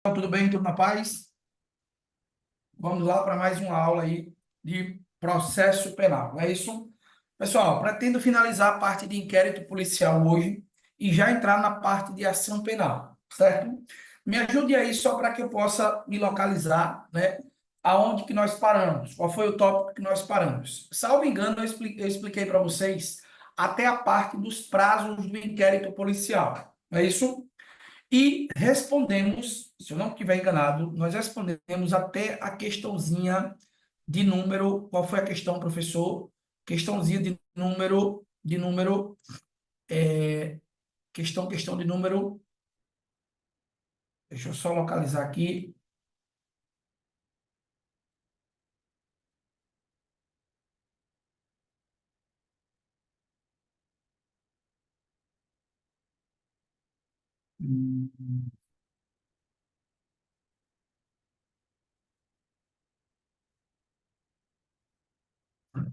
Tudo bem? Tudo na paz? Vamos lá para mais uma aula aí de processo penal, não é isso? Pessoal, pretendo finalizar a parte de inquérito policial hoje e já entrar na parte de ação penal, certo? Me ajude aí só para que eu possa me localizar, né? Aonde que nós paramos? Qual foi o tópico que nós paramos? Salvo engano, eu expliquei para vocês até a parte dos prazos do inquérito policial, não é isso? E respondemos, se eu não estiver enganado, nós respondemos até a questãozinha de número. Qual foi a questão, professor? Questãozinha questão de número. Deixa eu só localizar aqui. Hum,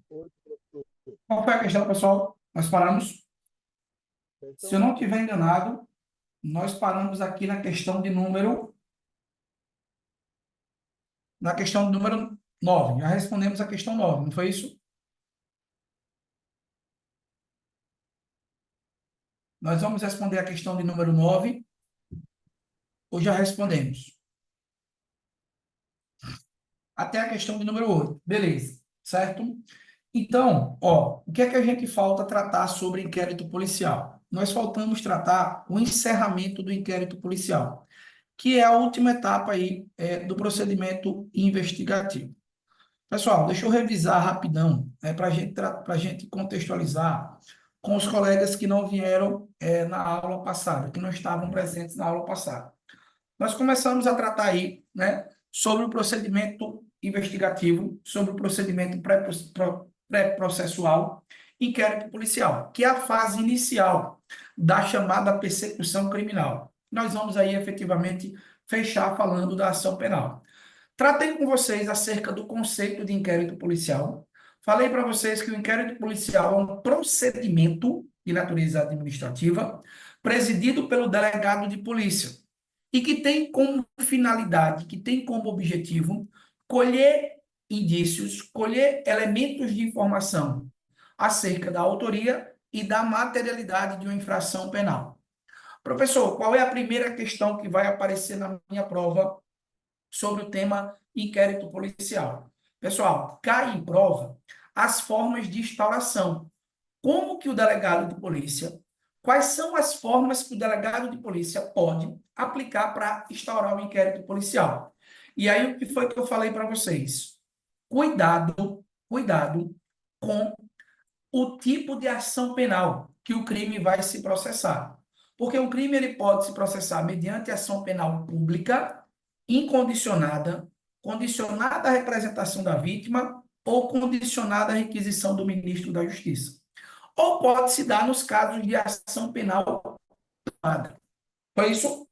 Oi, professor. Qual foi a questão, pessoal? Nós paramos. Se eu Questão não número estiver enganado, nós paramos aqui na questão de número, na questão do número 9. Já respondemos a questão 9, não foi isso? Nós vamos responder a questão de número 9 ou já respondemos? Até a questão de número 8. Beleza, certo? Então, ó, o que é que a gente falta tratar sobre inquérito policial? Nós faltamos tratar o encerramento do inquérito policial, que é a última etapa aí do procedimento investigativo. Pessoal, deixa eu revisar rapidão, para a gente contextualizar com os colegas que não vieram na aula passada, que não estavam presentes na aula passada. Nós começamos a tratar aí, né, sobre o procedimento investigativo, sobre o procedimento pré-processual, inquérito policial, que é a fase inicial da chamada persecução criminal. Nós vamos aí efetivamente fechar falando da ação penal. Tratei com vocês acerca do conceito de inquérito policial. Falei para vocês que o inquérito policial é um procedimento de natureza administrativa presidido pelo delegado de polícia e que tem como finalidade, que tem como objetivo colher indícios, colher elementos de informação acerca da autoria e da materialidade de uma infração penal. Professor, qual é a primeira questão que vai aparecer na minha prova sobre o tema inquérito policial? Pessoal, cai em prova as formas de instauração. Como que o delegado de polícia, quais são as formas que o delegado de polícia pode aplicar para instaurar o inquérito policial? E aí, o que foi que eu falei para vocês? Cuidado com o tipo de ação penal que o crime vai se processar. Porque o crime ele pode se processar mediante ação penal pública, incondicionada, condicionada à representação da vítima ou condicionada à requisição do ministro da Justiça. Ou pode se dar nos casos de ação penal privada. Por isso,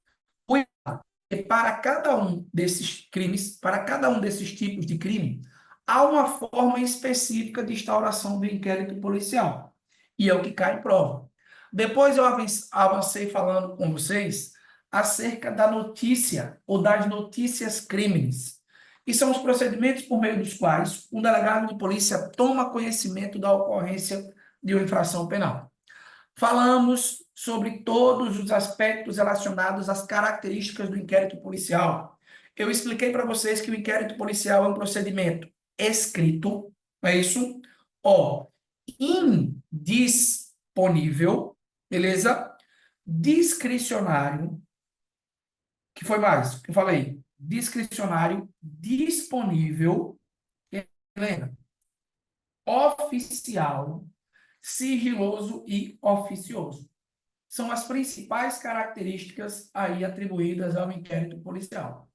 para cada um desses crimes, para cada um desses tipos de crime, há uma forma específica de instauração do inquérito policial. E é o que cai em prova. Depois eu avancei falando com vocês acerca da notícia ou das notícias crimes, que são os procedimentos por meio dos quais um delegado de polícia toma conhecimento da ocorrência de uma infração penal. Falamos sobre todos os aspectos relacionados às características do inquérito policial. Eu expliquei para vocês que o inquérito policial é um procedimento escrito, não é isso? Ó, indisponível, beleza? Discricionário, que foi mais? Que eu falei? Discricionário, disponível, lembra? Oficial, sigiloso e oficioso. São as principais características aí atribuídas ao inquérito policial.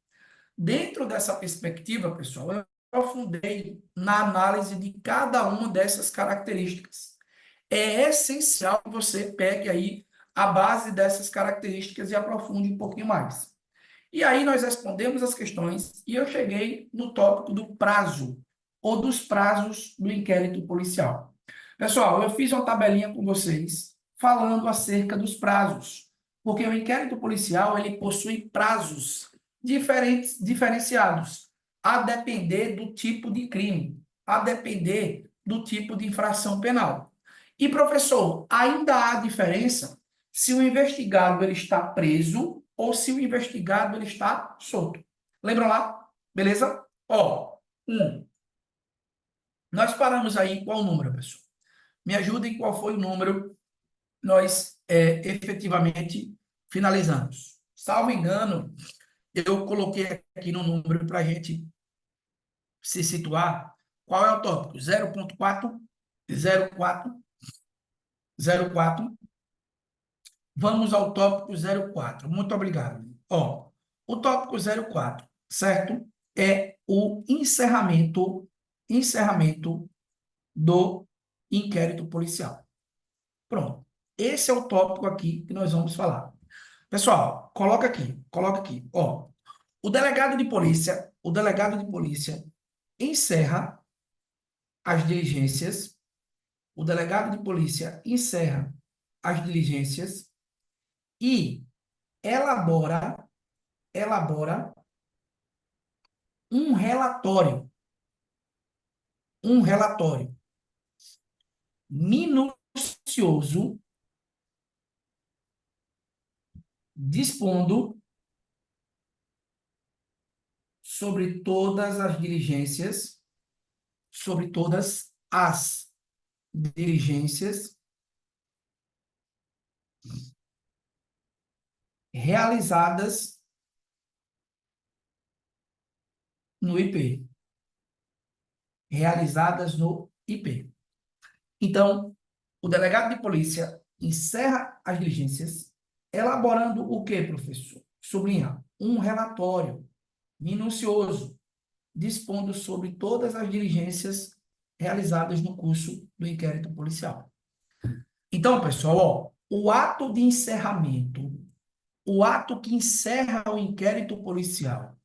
Dentro dessa perspectiva, pessoal, eu aprofundei na análise de cada uma dessas características. É essencial que você pegue aí a base dessas características e aprofunde um pouquinho mais. E aí nós respondemos as questões e eu cheguei no tópico do prazo, ou dos prazos do inquérito policial. Pessoal, eu fiz uma tabelinha com vocês falando acerca dos prazos, porque o inquérito policial ele possui prazos diferenciados, a depender do tipo de crime, a depender do tipo de infração penal. E, professor, ainda há diferença se o investigado ele está preso ou se o investigado ele está solto. Lembra lá? Beleza? Ó, nós paramos aí qual número, pessoal? Me ajudem qual foi o número nós efetivamente finalizamos. Salvo engano, eu coloquei aqui no número para a gente se situar. Qual é o tópico? 0.4, 04, 04. Vamos ao tópico 04. Muito obrigado. Ó, o tópico 04, certo? É o encerramento do inquérito policial. Pronto. Esse é o tópico aqui que nós vamos falar. Pessoal, coloca aqui. Ó, o delegado de polícia encerra as diligências, o delegado de polícia encerra as diligências e elabora um relatório, minucioso, dispondo sobre todas as diligências, sobre todas as diligências realizadas no IP. Realizadas no IP. Então, o delegado de polícia encerra as diligências, elaborando o que, professor? Sublinha, um relatório minucioso, dispondo sobre todas as diligências realizadas no curso do inquérito policial. Então, pessoal, ó, o ato de encerramento, o ato que encerra o inquérito policial,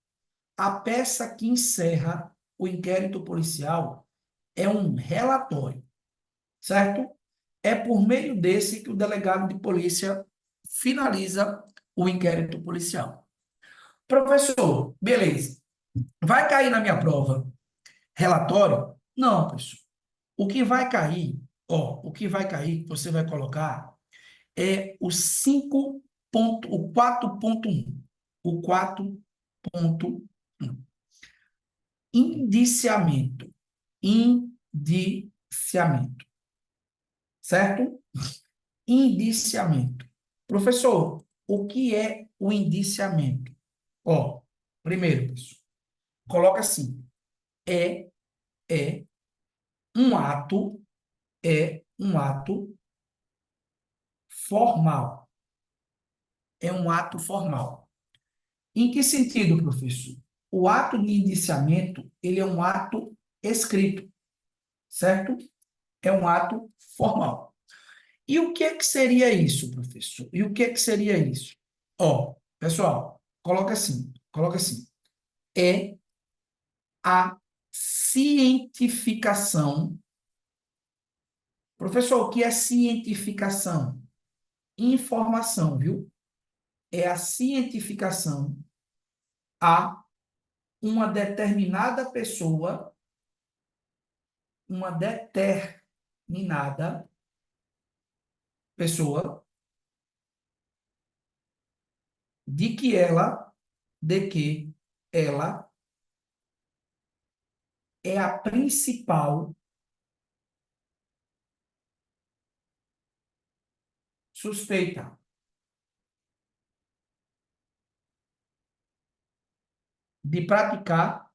a peça que encerra o inquérito policial é um relatório, certo? É por meio desse que o delegado de polícia finaliza o inquérito policial. Professor, beleza. Vai cair na minha prova relatório? Não, pessoal. O que vai cair, ó, o que vai cair, que você vai colocar, é o 5 ponto, o 4.1. O 4.1. Indiciamento. Indiciamento. Certo? Indiciamento. Professor, o que é o indiciamento? Ó, primeiro, pessoal, coloca assim: é, é um ato, é um ato formal. É um ato formal. Em que sentido, professor? O ato de indiciamento, ele é um ato escrito, certo? É um ato formal. E o que é que seria isso, professor? E o que é que seria isso? Ó, pessoal, coloca assim. É a cientificação. Professor, o que é cientificação? Informação, viu? É a cientificação a uma determinada pessoa, uma determinada pessoa, de que ela é a principal suspeita de praticar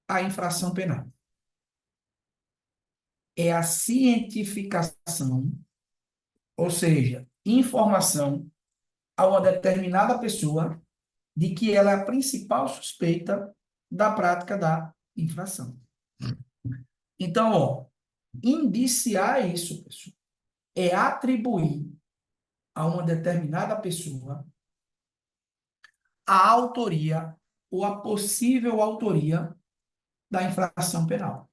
a infração penal. É a cientificação, ou seja, informação a uma determinada pessoa de que ela é a principal suspeita da prática da infração. Então, ó, indiciar isso, pessoal, é atribuir a uma determinada pessoa a autoria ou a possível autoria da infração penal.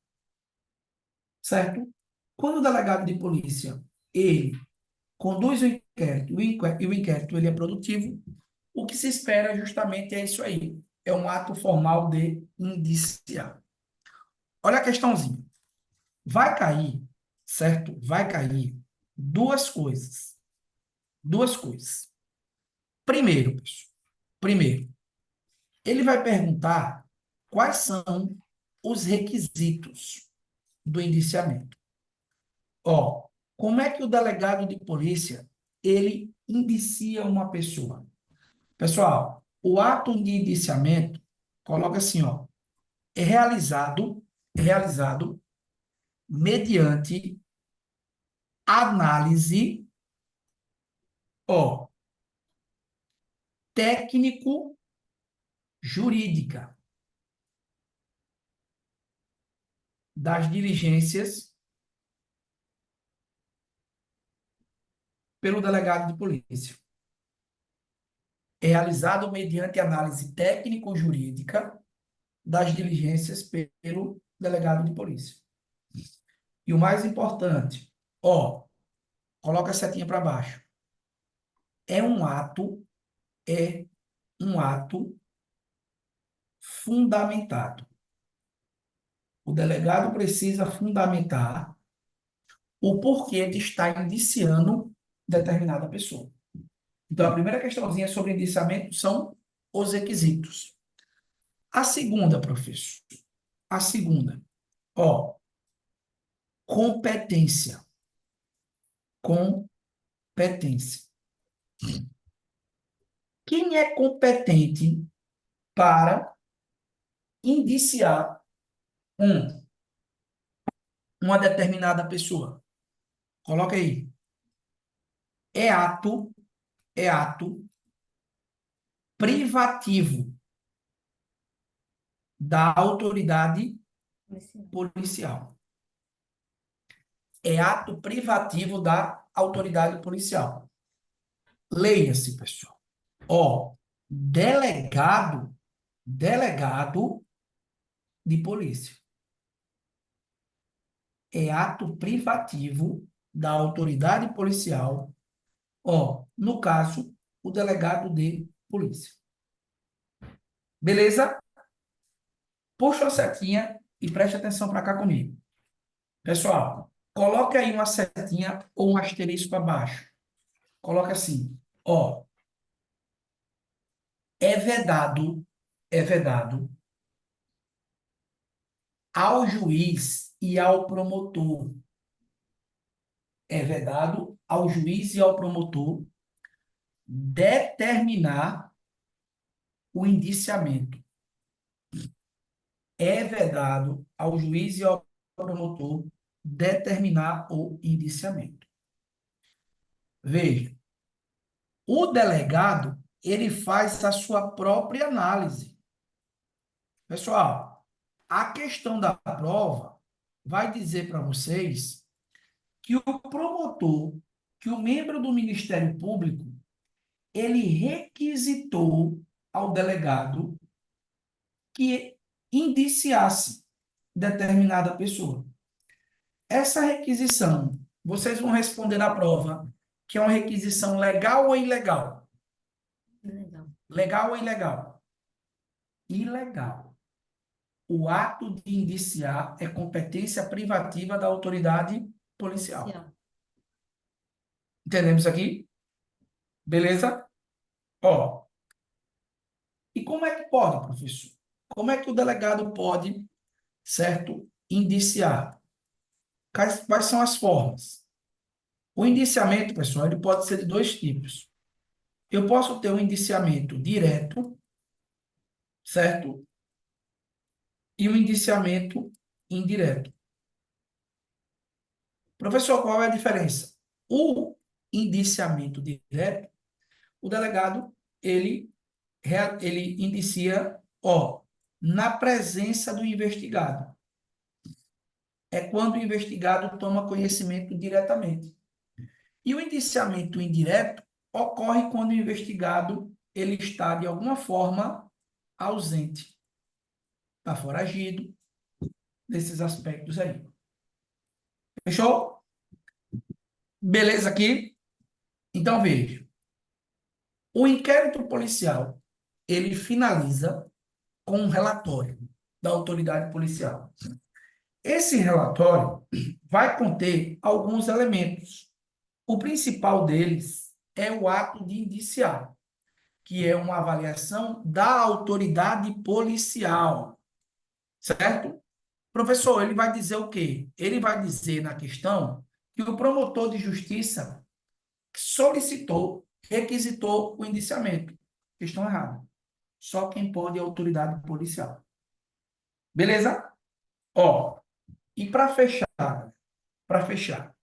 Certo? Quando o delegado de polícia, ele conduz o inquérito, e o inquérito ele é produtivo, O que se espera justamente é isso aí. É um ato formal de indiciar. Olha a questãozinha. Vai cair, certo? Vai cair duas coisas. Duas coisas. Primeiro, pessoal, primeiro, ele vai perguntar quais são os requisitos do indiciamento. Ó, como é que o delegado de polícia ele indicia uma pessoa? Pessoal, o ato de indiciamento coloca assim, ó, é realizado mediante análise, ó, técnico jurídica das diligências pelo delegado de polícia. É realizado mediante análise técnico-jurídica das diligências pelo delegado de polícia. E o mais importante, ó, coloca a setinha para baixo. É um ato, é um ato fundamentado. O delegado precisa fundamentar o porquê de estar indiciando determinada pessoa. Então, a primeira questãozinha sobre indiciamento são os requisitos. A segunda, professor, a segunda, ó, competência. Competência. Quem é competente para indiciar um, uma determinada pessoa? Coloca aí. É ato, é ato privativo da autoridade policial. É ato privativo da autoridade policial. Leia-se, pessoal. Ó, delegado de polícia. É ato privativo da autoridade policial. Ó, no caso, o delegado de polícia. Beleza? Puxa a setinha e preste atenção para cá comigo. Pessoal, coloque aí uma setinha ou um asterisco abaixo. Coloca assim, ó, é vedado ao juiz e ao promotor. É vedado ao juiz e ao promotor determinar o indiciamento. É vedado ao juiz e ao promotor determinar o indiciamento. Veja, o delegado, ele faz a sua própria análise. Pessoal, a questão da prova vai dizer para vocês que o promotor, que o membro do Ministério Público, ele requisitou ao delegado que indiciasse determinada pessoa. Essa requisição, vocês vão responder na prova que é uma requisição legal ou ilegal? Legal. Legal ou ilegal? Ilegal. O ato de indiciar é competência privativa da autoridade policial. Social. Entendemos aqui? Beleza? Ó. E como é que pode, professor? Como é que o delegado pode, certo, indiciar? Quais são as formas? O indiciamento, pessoal, ele pode ser de dois tipos. Eu posso ter um indiciamento direto, certo? E um indiciamento indireto. Professor, qual é a diferença? O indiciamento direto, o delegado, ele indicia, ó, na presença do investigado. É quando o investigado toma conhecimento diretamente. E o indiciamento indireto ocorre quando o investigado ele está, de alguma forma, ausente. Está foragido, nesses aspectos aí. Fechou? Beleza aqui? Então, veja. O inquérito policial, ele finaliza com um relatório da autoridade policial. Esse relatório vai conter alguns elementos. O principal deles é o ato de indiciar, que é uma avaliação da autoridade policial, certo? Professor, ele vai dizer o quê? Ele vai dizer na questão que o promotor de justiça solicitou, requisitou o indiciamento. Questão errada. Só quem pode é a autoridade policial. Beleza? Ó, e para fechar, para fechar,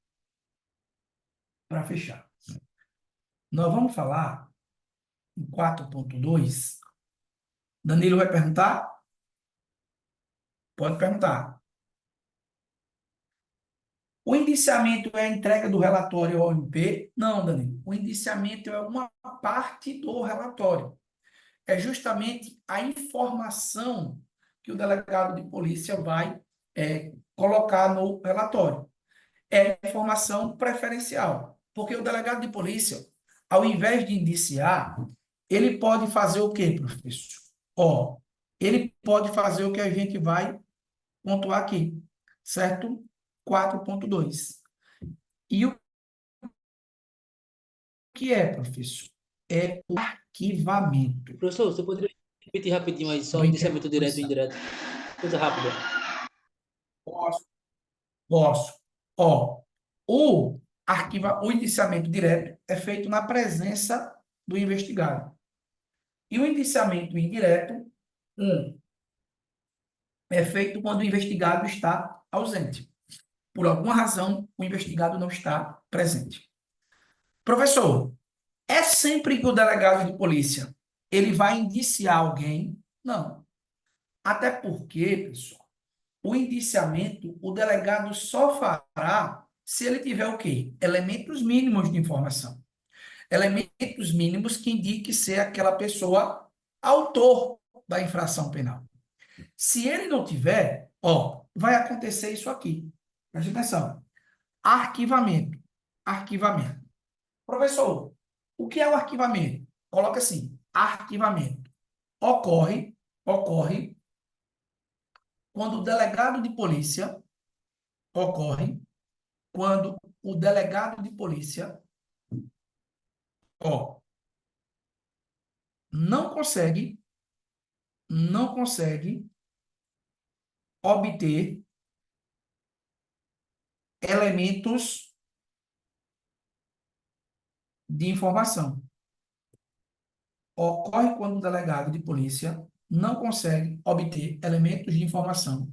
nós vamos falar em 4.2. Danilo vai perguntar? Pode perguntar. O indiciamento é a entrega do relatório ao MP? Não, Danilo. O indiciamento é uma parte do relatório. É justamente a informação que o delegado de polícia vai colocar no relatório. É informação preferencial. Porque o delegado de polícia, ao invés de indiciar, ele pode fazer o quê, professor? Ó, ele pode fazer o que a gente vai pontuar aqui, certo? 4.2. E o que é, professor? É o arquivamento Professor, você poderia repetir rapidinho aí, só do o inquérito indiciamento direto e policial. indireto? Coisa rápida. Posso? Posso. Ó, o indiciamento direto é feito na presença do investigado. E o indiciamento indireto, é feito quando o investigado está ausente. Por alguma razão, o investigado não está presente. Professor, é sempre que o delegado de polícia ele vai indiciar alguém? Não. Até porque, pessoal, o indiciamento, o delegado só fará se ele tiver o quê? Elementos mínimos de informação. Elementos mínimos que indiquem ser aquela pessoa autor da infração penal. Se ele não tiver, ó, vai acontecer isso aqui. Preste atenção. Arquivamento. Arquivamento. Professor, o que é o arquivamento? Coloca assim, arquivamento. Ocorre quando o delegado de polícia, ocorre quando o delegado de polícia, ó, não consegue obter elementos de informação. Ocorre quando o delegado de polícia não consegue obter elementos de informação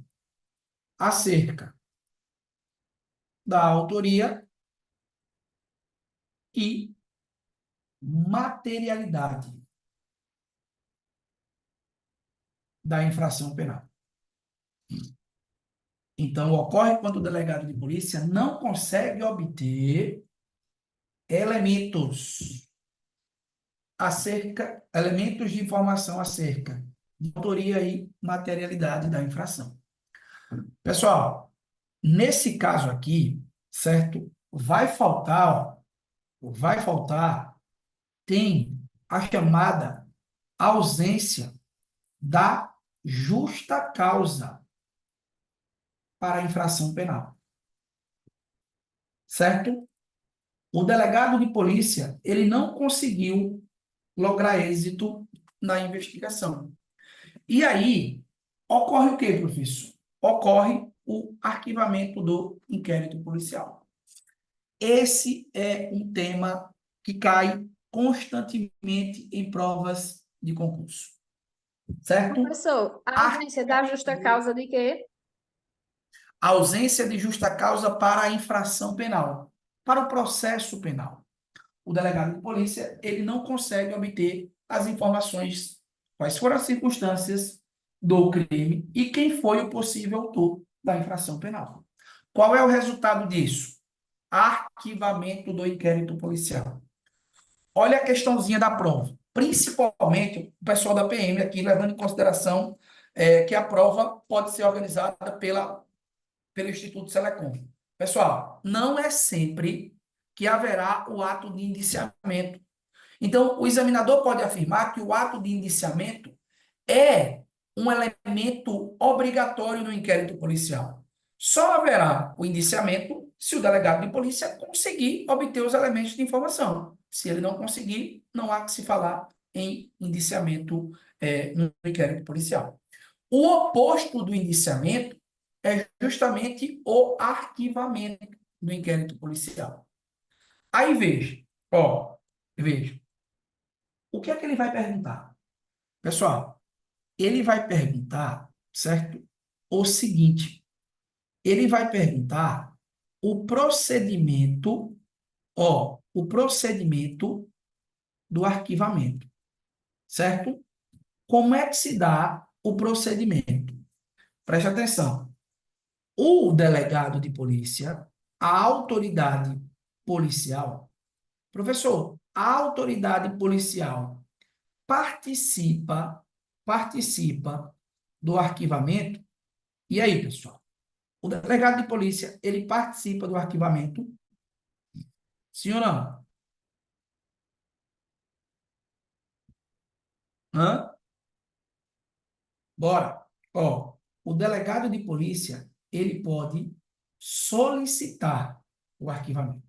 acerca da autoria e materialidade da infração penal. Então, ocorre quando o delegado de polícia não consegue obter elementos de informação acerca de autoria e materialidade da infração. Pessoal, nesse caso aqui, certo? Vai faltar, tem a chamada ausência da justa causa para a infração penal. Certo? O delegado de polícia, ele não conseguiu lograr êxito na investigação. E aí, ocorre o quê, professor? Ocorre o arquivamento do inquérito policial. Esse é um tema que cai constantemente em provas de concurso. Certo? Professor, a ausência da justa causa de quê? A ausência de justa causa para a infração penal, para o processo penal. O delegado de polícia, ele não consegue obter as informações, quais foram as circunstâncias do crime e quem foi o possível autor da infração penal. Qual é o resultado disso? Arquivamento do inquérito policial. Olha a questãozinha da prova. Principalmente o pessoal da PM aqui, levando em consideração que a prova pode ser organizada pelo Instituto Selecom. Pessoal, não é sempre que haverá o ato de indiciamento. Então, o examinador pode afirmar que o ato de indiciamento é um elemento obrigatório no inquérito policial. Só haverá o indiciamento se o delegado de polícia conseguir obter os elementos de informação. Se ele não conseguir, não há que se falar em indiciamento no inquérito policial. O oposto do indiciamento é justamente o arquivamento do inquérito policial. Aí veja, o que é que ele vai perguntar? Pessoal, ele vai perguntar, certo? O seguinte, ele vai perguntar o procedimento do arquivamento, certo? Como é que se dá o procedimento? Preste atenção. O delegado de polícia, a autoridade policial, professor, a autoridade policial participa do arquivamento. E aí, pessoal? O delegado de polícia, ele participa do arquivamento? Sim ou não? Hã? Bora. O delegado de polícia, ele pode solicitar o arquivamento,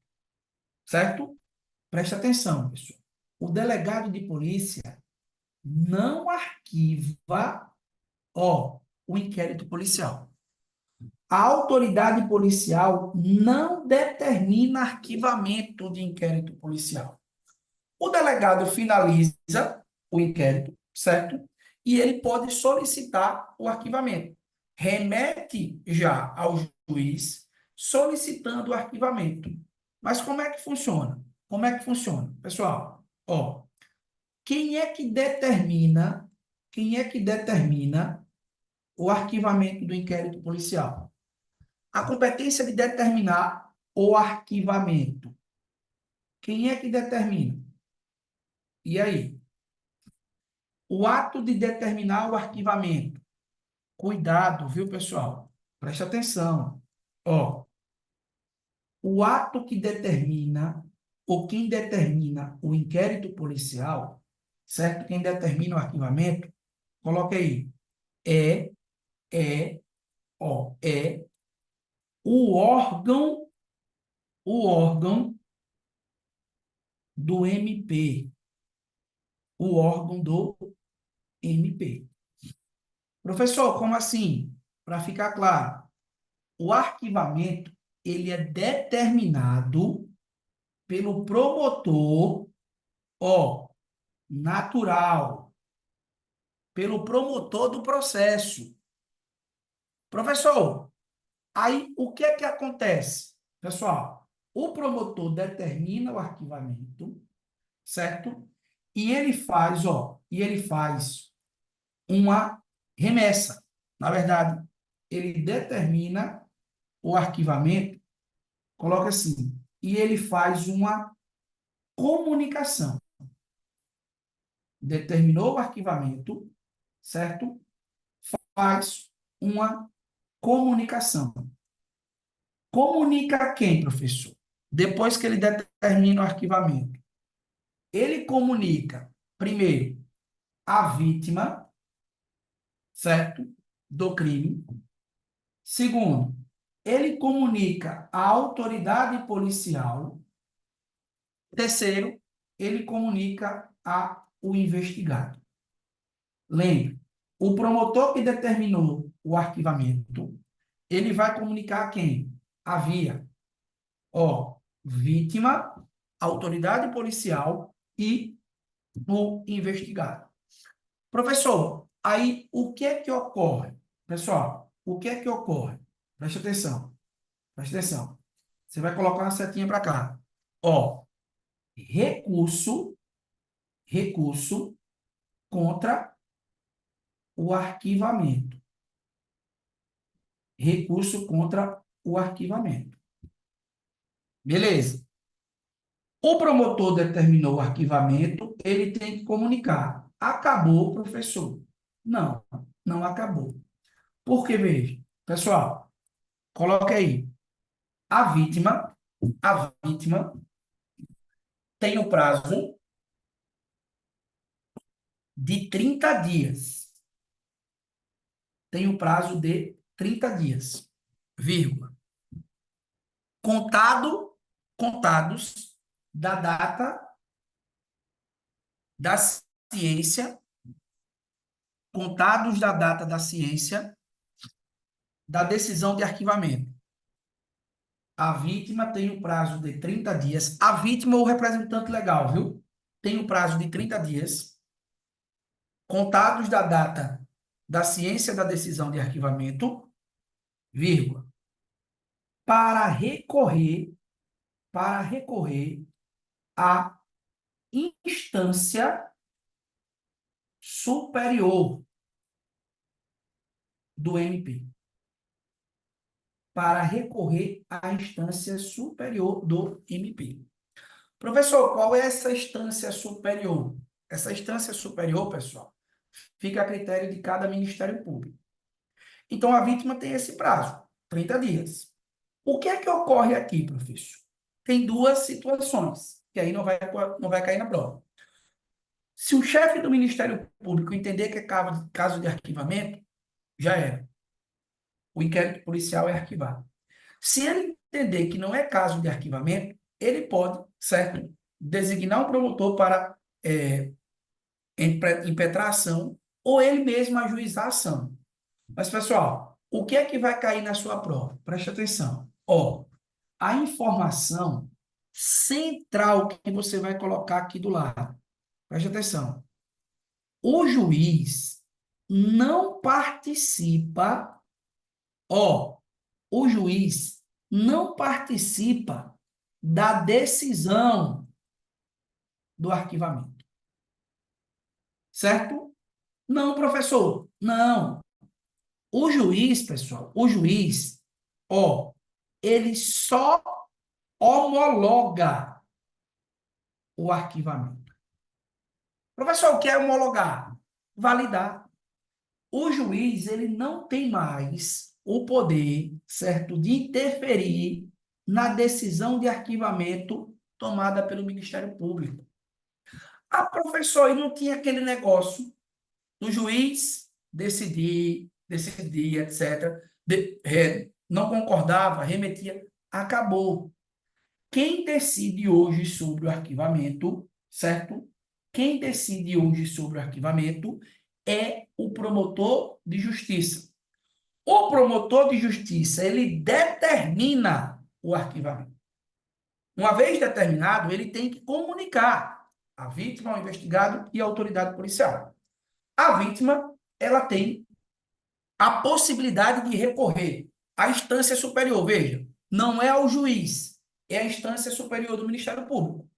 certo? Preste atenção, pessoal. O delegado de polícia não arquiva, o inquérito policial. A autoridade policial não determina arquivamento de inquérito policial. O delegado finaliza o inquérito, certo? E ele pode solicitar o arquivamento. Remete já ao juiz solicitando o arquivamento. Mas como é que funciona? Como é que funciona? Pessoal, quem é que determina o arquivamento do inquérito policial? A competência de determinar o arquivamento. Quem é que determina? E aí? O ato de determinar o arquivamento. Cuidado, viu, pessoal? Preste atenção. O ato que determina, ou quem determina o inquérito policial, certo? Quem determina o arquivamento, coloca aí. É o órgão do MP. O órgão do MP. Professor, como assim? Para ficar claro, o arquivamento, ele é determinado pelo promotor, natural, pelo promotor do processo. Professor, aí o que é que acontece? Pessoal, o promotor determina o arquivamento, certo? E ele faz uma remessa. Na verdade, ele determina o arquivamento, coloca assim, e ele faz uma comunicação. Determinou o arquivamento, certo? Faz uma comunicação. Comunica a quem, professor? Depois que ele determina o arquivamento. Ele comunica, primeiro, a vítima, certo? Do crime. Segundo, ele comunica à autoridade policial. Terceiro, ele comunica ao investigado. Lembre, o promotor que determinou o arquivamento, ele vai comunicar a quem? A via. Vítima, autoridade policial e o investigado. Professor, aí o que é que ocorre? Pessoal, o que é que ocorre? Preste atenção. Preste atenção. Você vai colocar uma setinha para cá. Recurso contra o arquivamento. Recurso contra o arquivamento. Beleza. O promotor determinou o arquivamento, ele tem que comunicar. Acabou, professor? Não, não acabou. Porque, veja, pessoal, coloca aí. A vítima tem o prazo de 30 dias. Tem o prazo de 30 dias, vírgula. Contados da data da ciência, contados da data da ciência da decisão de arquivamento. A vítima tem o prazo de 30 dias. A vítima ou o representante legal, viu? Tem o prazo de 30 dias, contados da data da ciência da decisão de arquivamento, vírgula, para recorrer à instância superior do MP. Para recorrer à instância superior do MP. Professor, qual é essa instância superior? Essa instância superior, pessoal, fica a critério de cada Ministério Público. Então, a vítima tem esse prazo, 30 dias. O que é que ocorre aqui, professor? Tem duas situações, que aí não vai cair na prova. Se o chefe do Ministério Público entender que é caso de arquivamento, já era. O inquérito policial é arquivado. Se ele entender que não é caso de arquivamento, ele pode, certo, designar um promotor para impetrar a ação ou ele mesmo ajuizar a ação. Mas, pessoal, o que é que vai cair na sua prova? Preste atenção. A informação central que você vai colocar aqui do lado. Preste atenção. O juiz não participa, o juiz não participa da decisão do arquivamento. Certo? Não, professor. Não. O juiz, pessoal, ele só homologa o arquivamento. Professor, o que é homologar? Validar. O juiz, ele não tem mais o poder, certo, de interferir na decisão de arquivamento tomada pelo Ministério Público. Professor, e não tinha aquele negócio do juiz decidir, etc. Não concordava, remetia, acabou. Quem decide hoje sobre o arquivamento, certo? Quem decide hoje sobre o arquivamento é o promotor de justiça. O promotor de justiça, ele determina o arquivamento. Uma vez determinado, ele tem que comunicar a vítima, ao investigado e à autoridade policial. A vítima, ela tem a possibilidade de recorrer à instância superior. Veja, não é ao juiz, é a instância superior do Ministério Público.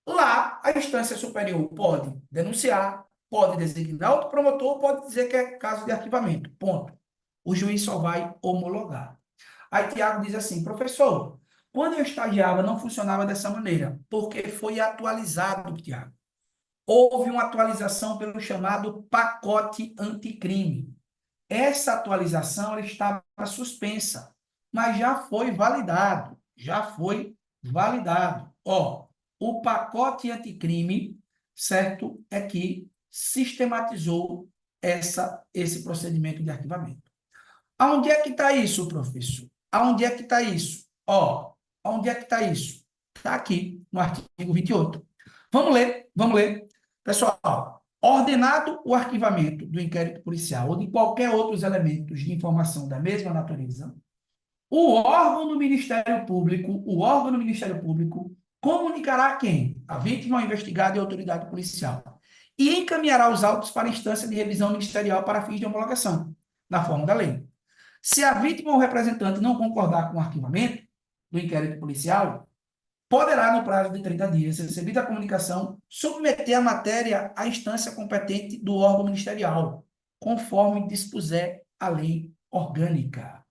Lá, a instância superior pode denunciar, pode designar outro promotor, pode dizer que é caso de arquivamento. Ponto. O juiz só vai homologar. Aí Tiago diz assim, professor, quando eu estagiava não funcionava dessa maneira, porque foi atualizado, Tiago. Houve uma atualização pelo chamado pacote anticrime. Essa atualização ela estava suspensa, mas já foi validado. O pacote anticrime, certo, é que sistematizou esse procedimento de arquivamento. Aonde é que está isso, professor? Aonde é que está isso? Aonde é que está isso? Está aqui, no artigo 28. Vamos ler. Pessoal, ordenado o arquivamento do inquérito policial ou de qualquer outros elementos de informação da mesma natureza, o órgão do Ministério Público comunicará a quem? A vítima, o investigado e a autoridade policial. E encaminhará os autos para a instância de revisão ministerial para fins de homologação, na forma da lei. Se a vítima ou o representante não concordar com o arquivamento do inquérito policial, poderá, no prazo de 30 dias, recebida a comunicação, submeter a matéria à instância competente do órgão ministerial, conforme dispuser a lei orgânica.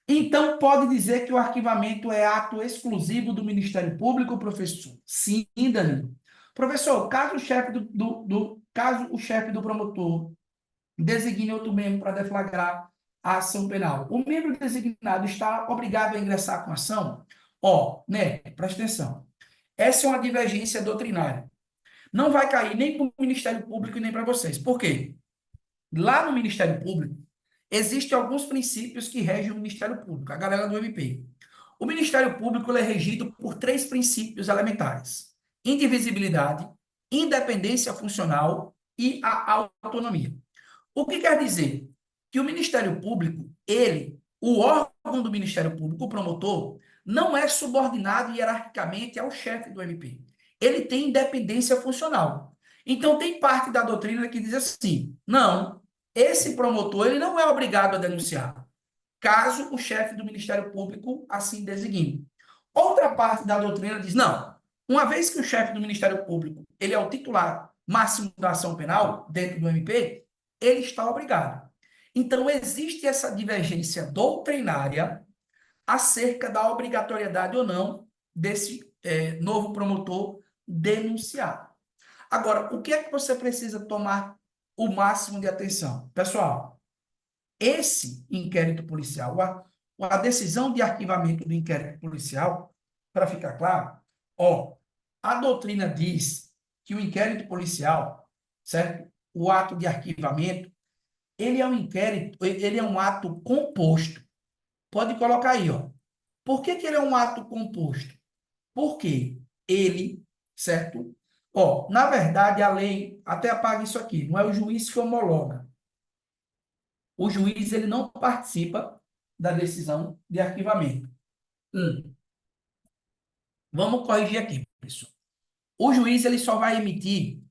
Então, pode dizer que o arquivamento é ato exclusivo do Ministério Público, professor? Sim, Danilo. Professor, caso o chefe do promotor designe outro membro para deflagrar a ação penal, o membro designado está obrigado a ingressar com a ação? Presta atenção. Essa é uma divergência doutrinária. Não vai cair nem para o Ministério Público e nem para vocês. Por quê? Lá no Ministério Público, existem alguns princípios que regem o Ministério Público, a galera do MP. O Ministério Público ele é regido por 3 princípios elementares: indivisibilidade, independência funcional e a autonomia. O que quer dizer? Que o Ministério Público, o órgão do Ministério Público, o promotor, não é subordinado hierarquicamente ao chefe do MP. Ele tem independência funcional. Então, tem parte da doutrina que diz assim: não, esse promotor ele não é obrigado a denunciar, caso o chefe do Ministério Público assim designe. Outra parte da doutrina diz: não, uma vez que o chefe do Ministério Público ele é o titular máximo da ação penal dentro do MP, ele está obrigado. Então, existe essa divergência doutrinária acerca da obrigatoriedade ou não desse novo promotor denunciar. Agora, o que é que você precisa tomar o máximo de atenção? Pessoal, esse inquérito policial, a decisão de arquivamento do inquérito policial, para ficar claro, a doutrina diz que o inquérito policial, certo? O ato de arquivamento, ele é um inquérito, ele é um ato composto. Pode colocar aí, Por que que ele é um ato composto? Porque ele, certo? Na verdade, a lei, até apaga isso aqui, não é o juiz que homologa. O juiz, ele não participa da decisão de arquivamento. Vamos corrigir aqui, pessoal. O juiz, ele só vai emitir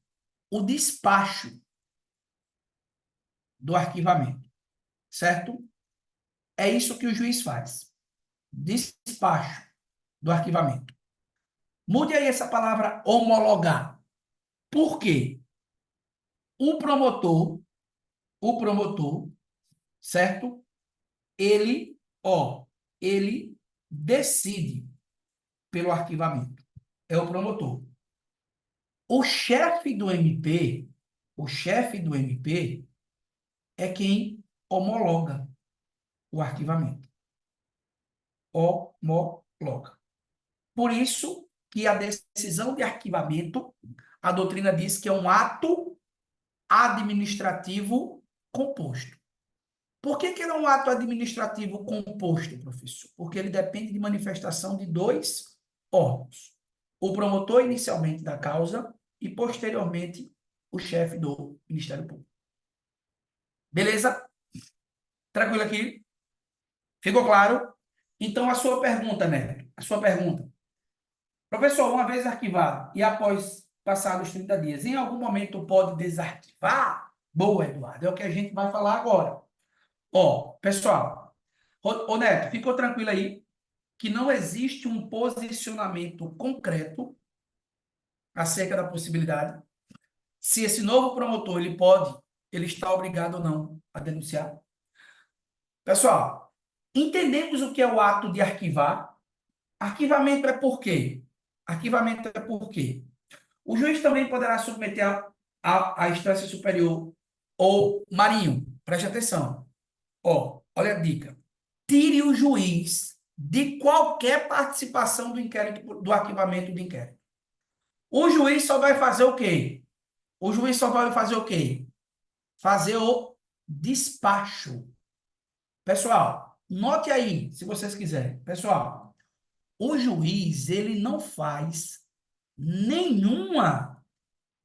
o despacho do arquivamento, certo? É isso que o juiz faz. Despacho do arquivamento. Mude aí essa palavra homologar. Por quê? O promotor, certo? Ele decide pelo arquivamento. É o promotor. O chefe do MP é quem homologa o arquivamento. Homologa. Por isso que a decisão de arquivamento, a doutrina diz que é um ato administrativo composto. Por que que ele é um ato administrativo composto, professor? Porque ele depende de manifestação de 2 órgãos. O promotor inicialmente da causa e, posteriormente, o chefe do Ministério Público. Beleza? Tranquilo aqui? Ficou claro? Então, a sua pergunta, Neto, a sua pergunta. Professor, uma vez arquivado e após passados 30 dias, em algum momento pode desarquivar? Boa, Eduardo, é o que a gente vai falar agora. Pessoal, Neto, ficou tranquilo aí que não existe um posicionamento concreto acerca da possibilidade se esse novo promotor ele está obrigado ou não a denunciar. Pessoal, entendemos o que é o ato de arquivar. Arquivamento é por quê? Arquivamento é por quê? O juiz também poderá submeter à instância superior ou marinho. Preste atenção. Olha a dica. Tire o juiz de qualquer participação do inquérito, do arquivamento do inquérito. O juiz só vai fazer o quê? O juiz só vai fazer o quê? Fazer o despacho. Pessoal, note aí, se vocês quiserem. Pessoal, o juiz, ele não faz nenhuma,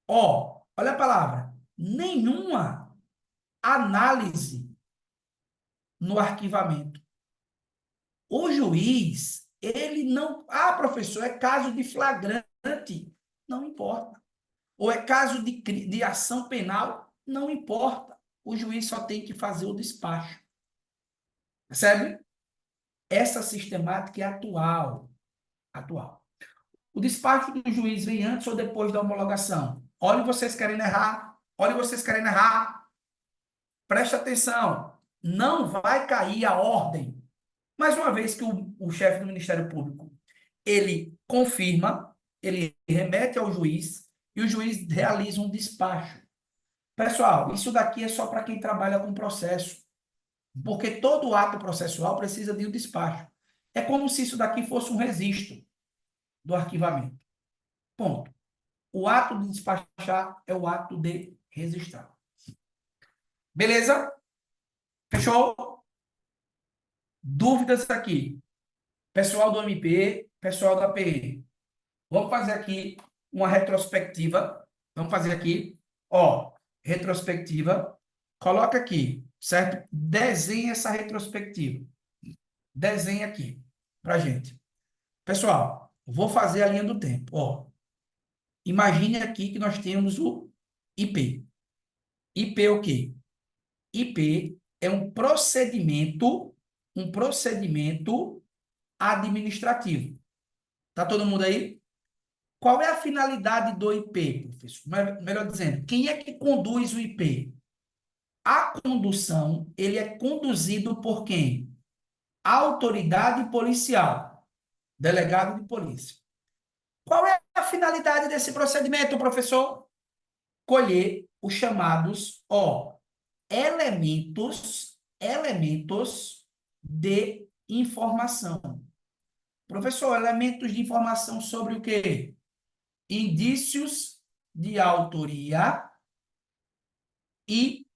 olha a palavra, nenhuma análise no arquivamento. O juiz, ele não... professor, é caso de flagrante. Não importa. Ou é caso de ação penal? Não importa. O juiz só tem que fazer o despacho. Percebe? Essa sistemática é atual. O despacho do juiz vem antes ou depois da homologação? Olha, vocês querem errar. Preste atenção. Não vai cair a ordem. Mas uma vez que o chefe do Ministério Público, ele confirma, ele remete ao juiz e o juiz realiza um despacho. Pessoal, isso daqui é só para quem trabalha com processo. Porque todo ato processual precisa de um despacho. É como se isso daqui fosse um registro do arquivamento. Ponto. O ato de despachar é o ato de registrar. Beleza? Fechou? Dúvidas aqui? Pessoal do MP, pessoal da PE. Vamos fazer aqui uma retrospectiva. Vamos fazer aqui, ó, retrospectiva. Coloca aqui, certo? Desenhe essa retrospectiva. Desenhe aqui pra gente. Pessoal, vou fazer a linha do tempo, ó. Imagine aqui que nós temos o IP. IP é o quê? IP é um procedimento administrativo. Tá todo mundo aí? Qual é a finalidade do IP, professor? Melhor dizendo, quem é que conduz o IP? A condução, ele é conduzido por quem? A autoridade policial, delegado de polícia. Qual é a finalidade desse procedimento, professor? Colher os chamados, ó, elementos de informação. Professor, elementos de informação sobre o quê? Indícios de autoria e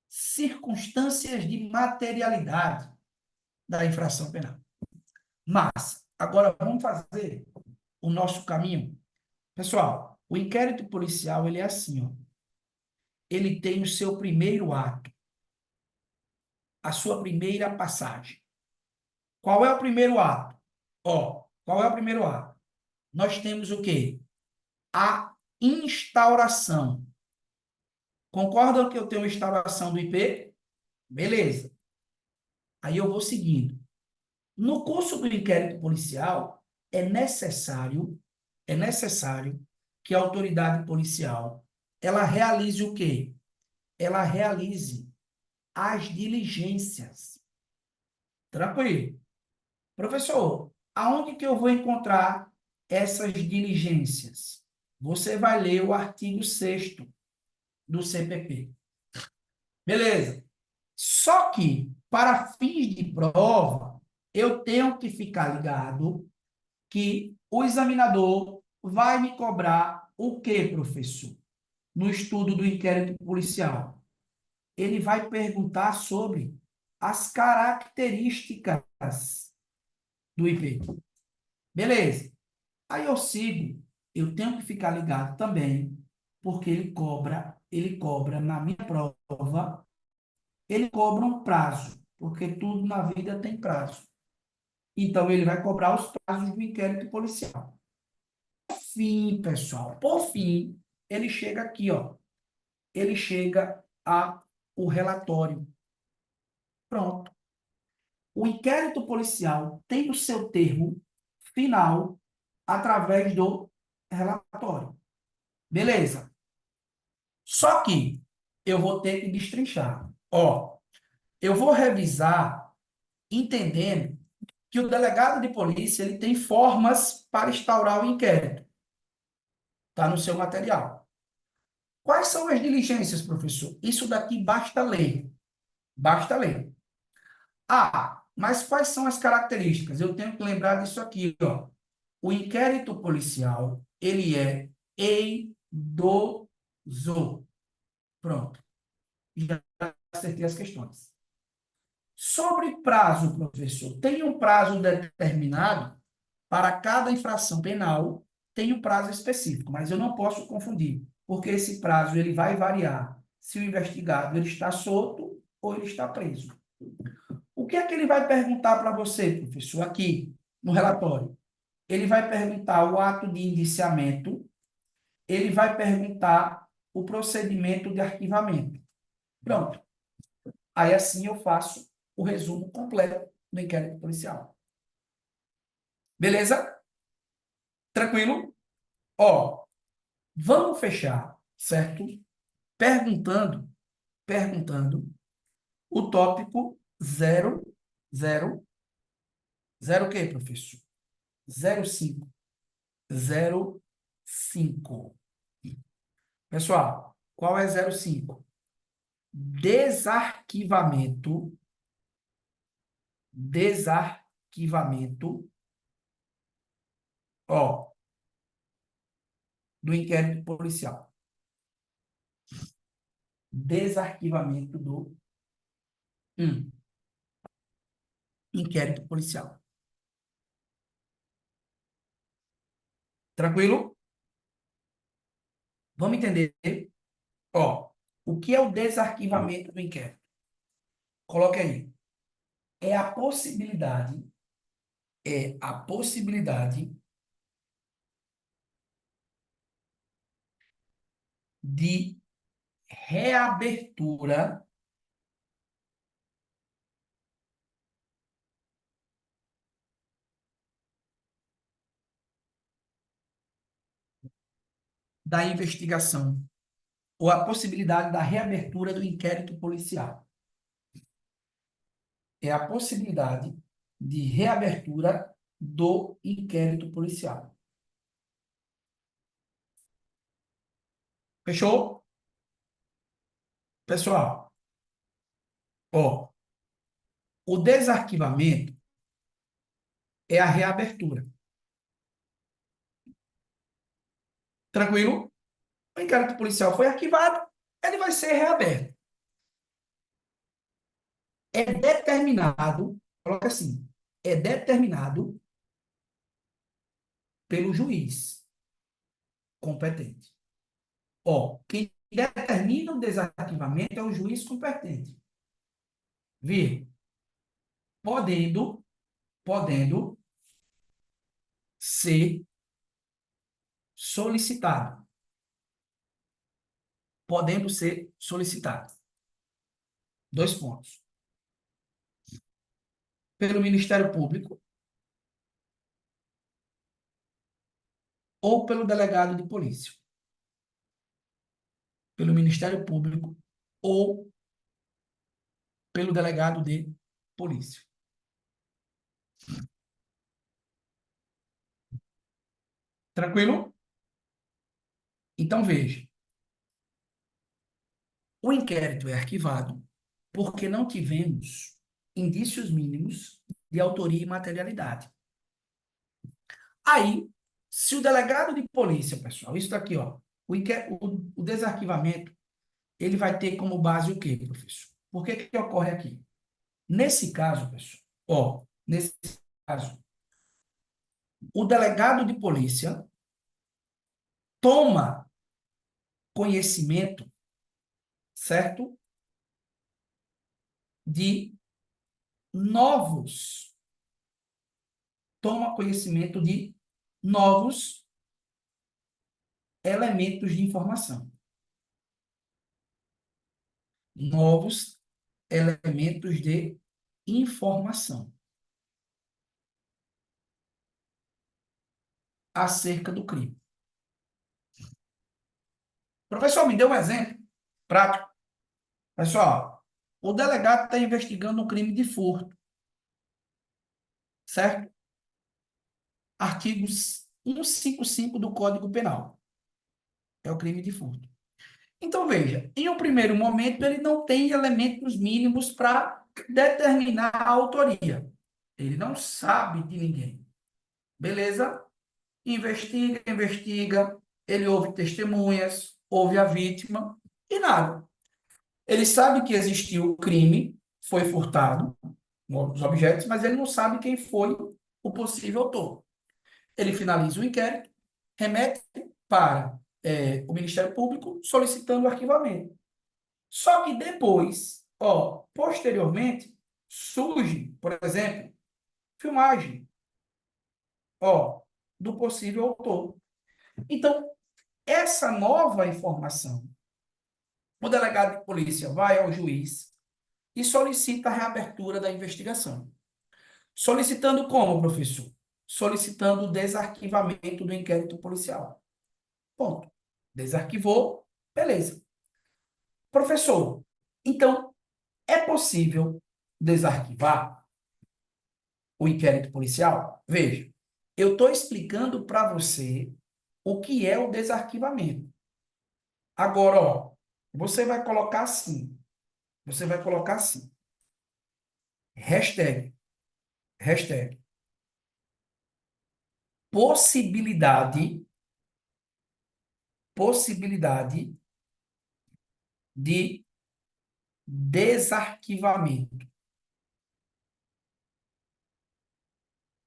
circunstâncias de materialidade da infração penal. Mas, agora vamos fazer o nosso caminho. Pessoal, o inquérito policial, ele é assim, ó. Ele tem o seu primeiro ato, a sua primeira passagem. Qual é o primeiro ato? Ó, qual é o primeiro ato? Nós temos o quê? A instauração. Concordam que eu tenho instauração do IP? Beleza. Aí eu vou seguindo. No curso do inquérito policial, é necessário que a autoridade policial, ela realize o quê? Ela realize as diligências. Tranquilo. Professor, aonde que eu vou encontrar essas diligências? Você vai ler o artigo 6º do CPP. Beleza. Só que, para fins de prova, eu tenho que ficar ligado que o examinador vai me cobrar o quê, professor? No estudo do inquérito policial. Ele vai perguntar sobre as características do IP. Beleza. Aí eu sigo, eu tenho que ficar ligado também, porque ele cobra na minha prova, ele cobra um prazo, porque tudo na vida tem prazo. Então, ele vai cobrar os prazos do inquérito policial. Por fim, pessoal, por fim, ele chega aqui, ó. Ele chega a o relatório. Pronto. O inquérito policial tem o seu termo final através do relatório. Beleza. Só que eu vou ter que destrinchar. Ó, eu vou revisar entendendo que o delegado de polícia ele tem formas para instaurar o inquérito. Está no seu material. Quais são as diligências, professor? Isso daqui basta ler. Basta ler. Ah, mas quais são as características? Eu tenho que lembrar disso aqui, ó. O inquérito policial, ele é eidoso. Pronto. Já acertei as questões. Sobre prazo, professor, tem um prazo determinado para cada infração penal, tem um prazo específico, mas eu não posso confundir, porque esse prazo ele vai variar se o investigado ele está solto ou ele está preso. O que é que ele vai perguntar para você, professor, aqui no relatório? Ele vai perguntar o ato de indiciamento, ele vai perguntar o procedimento de arquivamento. Pronto. Aí assim eu faço o resumo completo do inquérito policial. Beleza? Tranquilo? Ó, vamos fechar, certo? Perguntando o tópico 0 o quê, professor? 05. 05. Pessoal, qual é 05? Desarquivamento ó, do inquérito policial. Desarquivamento do inquérito policial. Tranquilo? Vamos entender? Ó, o que é o desarquivamento do inquérito? Coloque aí. É a possibilidade de reabertura da investigação ou a possibilidade da reabertura do inquérito policial. É a possibilidade de reabertura do inquérito policial. Fechou? Pessoal, ó, o desarquivamento é a reabertura. Tranquilo? O inquérito policial foi arquivado, ele vai ser reaberto. É determinado, coloca assim, é determinado pelo juiz competente. Ó, quem determina o desarquivamento é o juiz competente. Vê, podendo ser solicitado. Podendo ser solicitado. 2 pontos. Pelo Ministério Público ou pelo delegado de polícia. Pelo Ministério Público ou pelo delegado de polícia. Tranquilo? Então, veja. O inquérito é arquivado porque não tivemos indícios mínimos de autoria e materialidade. Aí, se o delegado de polícia, pessoal, isso daqui, ó, o desarquivamento, ele vai ter como base o quê, professor? Por que ocorre aqui? Nesse caso, pessoal, ó, nesse caso, o delegado de polícia toma conhecimento, certo? De novos, toma conhecimento de novos elementos de informação. Novos elementos de informação acerca do crime. Professor, me dê um exemplo prático. Pessoal, o delegado está investigando um crime de furto, certo? Artigos 155 do Código Penal. É o crime de furto. Então, veja, em um primeiro momento, ele não tem elementos mínimos para determinar a autoria. Ele não sabe de ninguém. Beleza? Investiga, ele ouve testemunhas, ouve a vítima e nada. Ele sabe que existiu o crime, foi furtado os objetos, mas ele não sabe quem foi o possível autor. Ele finaliza o inquérito, remete para o Ministério Público solicitando o arquivamento. Só que depois, posteriormente, surge, por exemplo, filmagem, do possível autor. Então, essa nova informação, o delegado de polícia vai ao juiz e solicita a reabertura da investigação. Solicitando como, professor? Solicitando o desarquivamento do inquérito policial. Ponto. Desarquivou, beleza. Professor, então, é possível desarquivar o inquérito policial? Veja, eu estou explicando para você o que é o desarquivamento. Agora, você vai colocar assim. Você vai colocar assim. Hashtag. Possibilidade possibilidade de desarquivamento.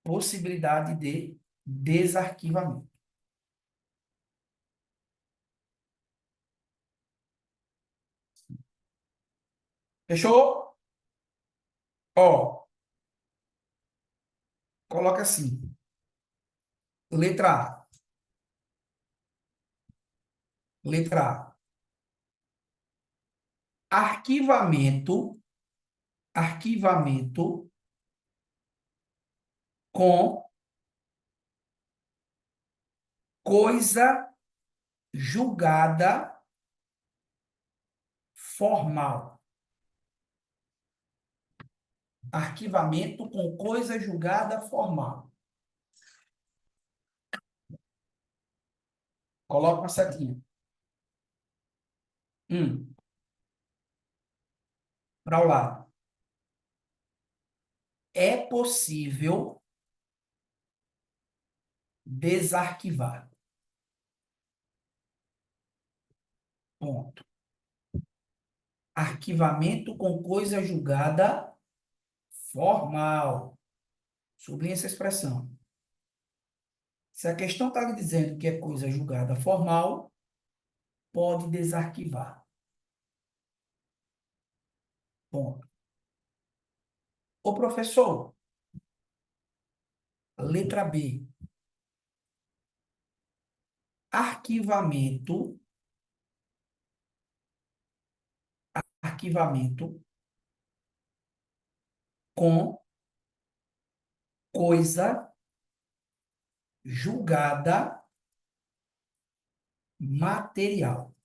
Possibilidade de desarquivamento. Fechou? Ó, coloca assim. Letra A. Letra A. Arquivamento com coisa julgada formal. Arquivamento com coisa julgada formal. Coloca uma setinha. Para o lado. É possível desarquivar. Ponto. Arquivamento com coisa julgada formal. Sublinha essa expressão. Se a questão está lhe dizendo que é coisa julgada formal, pode desarquivar. Ponto. Ô, professor, letra B. Arquivamento com coisa julgada material.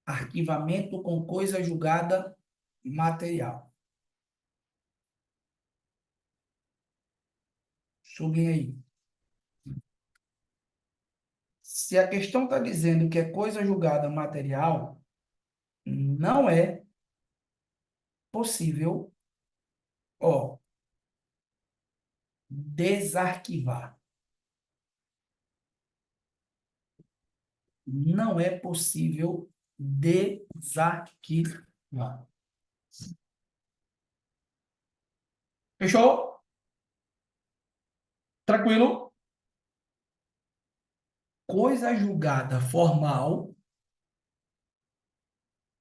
Arquivamento com coisa julgada material. Sublinha aí. Se a questão está dizendo que é coisa julgada material, não é possível, ó, desarquivar. Não é possível desarquivar. Fechou? Tranquilo? Coisa julgada formal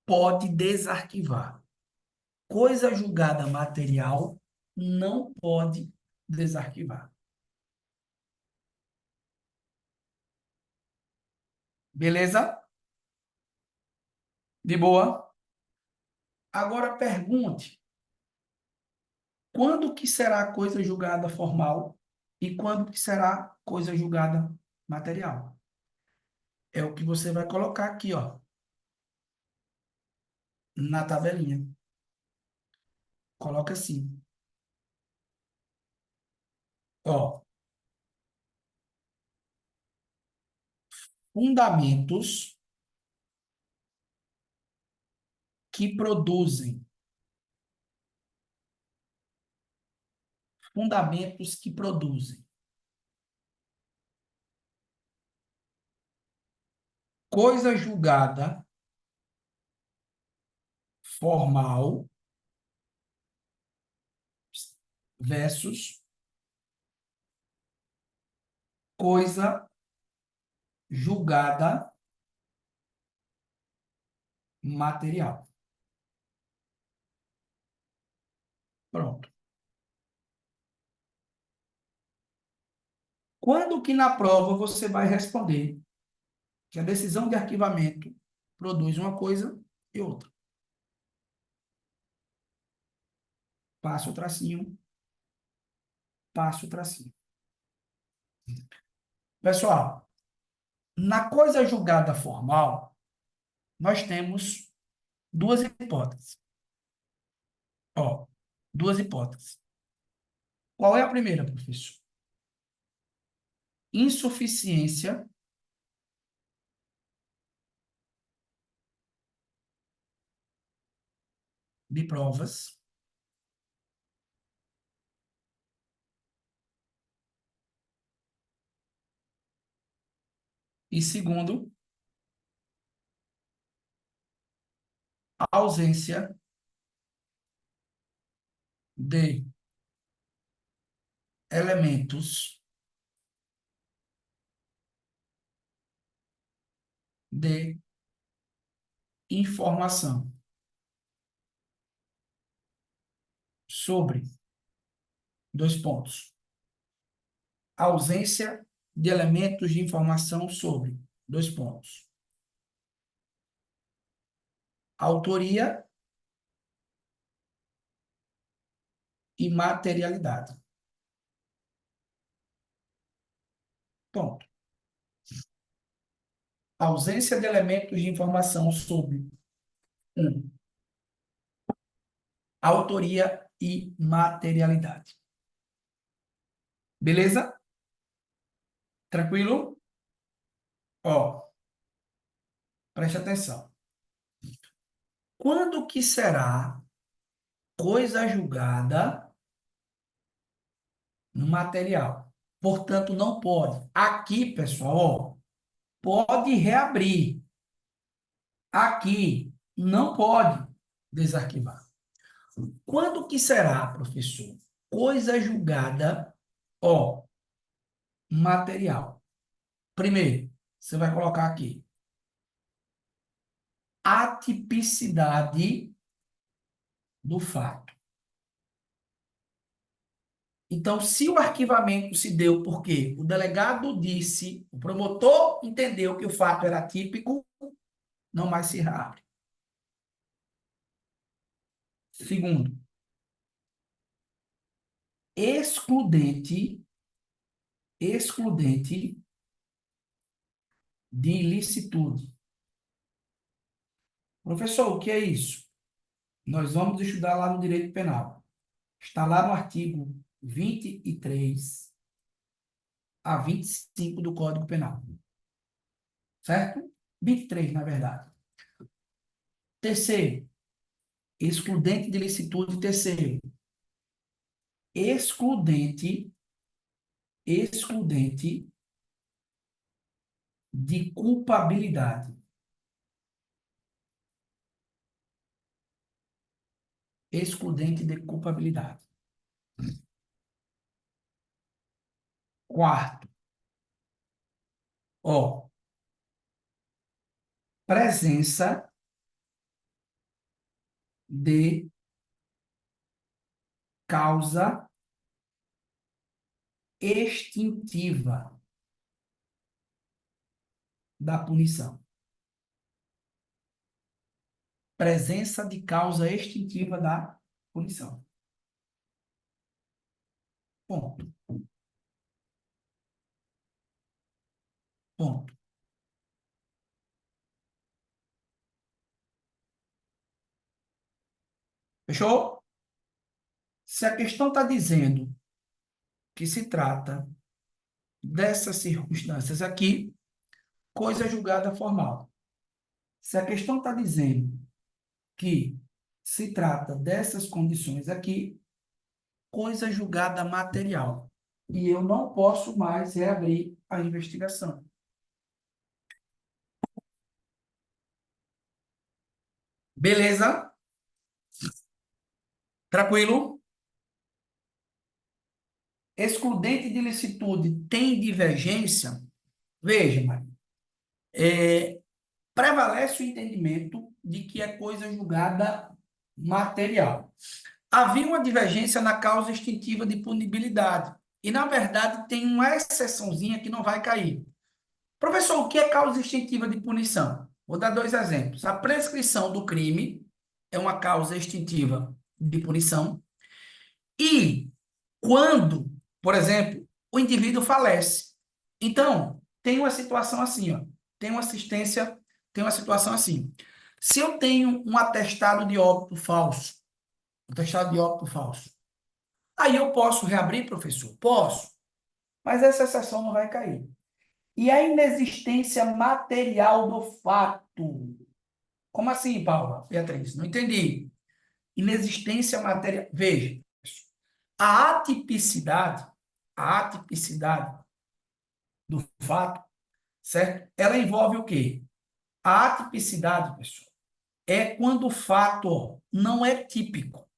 pode desarquivar. Coisa julgada material não pode desarquivar. Beleza? De boa? Agora pergunte: quando que será coisa julgada formal e quando que será coisa julgada material? É o que você vai colocar aqui, ó, na tabelinha. Coloca assim. Ó, fundamentos que produzem. Fundamentos que produzem. Coisa julgada formal versus coisa julgada material. Pronto. Quando que na prova você vai responder que a decisão de arquivamento produz uma coisa e outra? Passa o tracinho. Passa o tracinho. Pessoal, na coisa julgada formal, nós temos duas hipóteses. Ó, duas hipóteses. Qual é a primeira, professor? Insuficiência de provas. E segundo, a ausência de elementos de informação sobre dois pontos. Ausência de elementos de informação sobre dois pontos. Autoria e materialidade. Ponto. Ausência de elementos de informação sobre autoria e materialidade. Beleza? Tranquilo? Ó, preste atenção. Quando que será coisa julgada material? Portanto, não pode. Aqui, pessoal, ó, pode reabrir. Aqui, não pode desarquivar. Quando que será, professor? Coisa julgada, ó, material. Primeiro, você vai colocar aqui. Atipicidade do fato. Então, se o arquivamento se deu porque o delegado disse, o promotor entendeu que o fato era atípico, não mais se reabre. Segundo, excludente de ilicitude. Professor, o que é isso? Nós vamos estudar lá no direito penal. Está lá no artigo 23 a 25 do Código Penal. Certo? 23, na verdade. Terceiro, excludente de ilicitude. Terceiro, excludente de culpabilidade. Excludente de culpabilidade. Quarto, ó, presença de causa extintiva da punição. Presença de causa extintiva da punição. Ponto. Ponto. Fechou? Se a questão está dizendo que se trata dessas circunstâncias aqui, coisa julgada formal. Se a questão está dizendo que se trata dessas condições aqui, coisa julgada material. E eu não posso mais reabrir a investigação. Beleza? Tranquilo? Excludente de ilicitude tem divergência? Veja, Maria. Prevalece o entendimento de que é coisa julgada material. Havia uma divergência na causa extintiva de punibilidade. E, na verdade, tem uma exceçãozinha que não vai cair. Professor, o que é causa extintiva de punição? Vou dar dois exemplos. A prescrição do crime é uma causa extintiva de punição. E quando, por exemplo, o indivíduo falece. Então, tem uma situação assim, ó. Tem uma situação assim. Se eu tenho um atestado de óbito falso, aí eu posso reabrir, professor? Posso. Mas essa exceção não vai cair. E a inexistência material do fato. Como assim, Paula? Beatriz, não entendi. Inexistência material. Veja, a atipicidade do fato certo? Ela envolve o quê? A atipicidade, pessoal, é quando o fato ó, não é típico.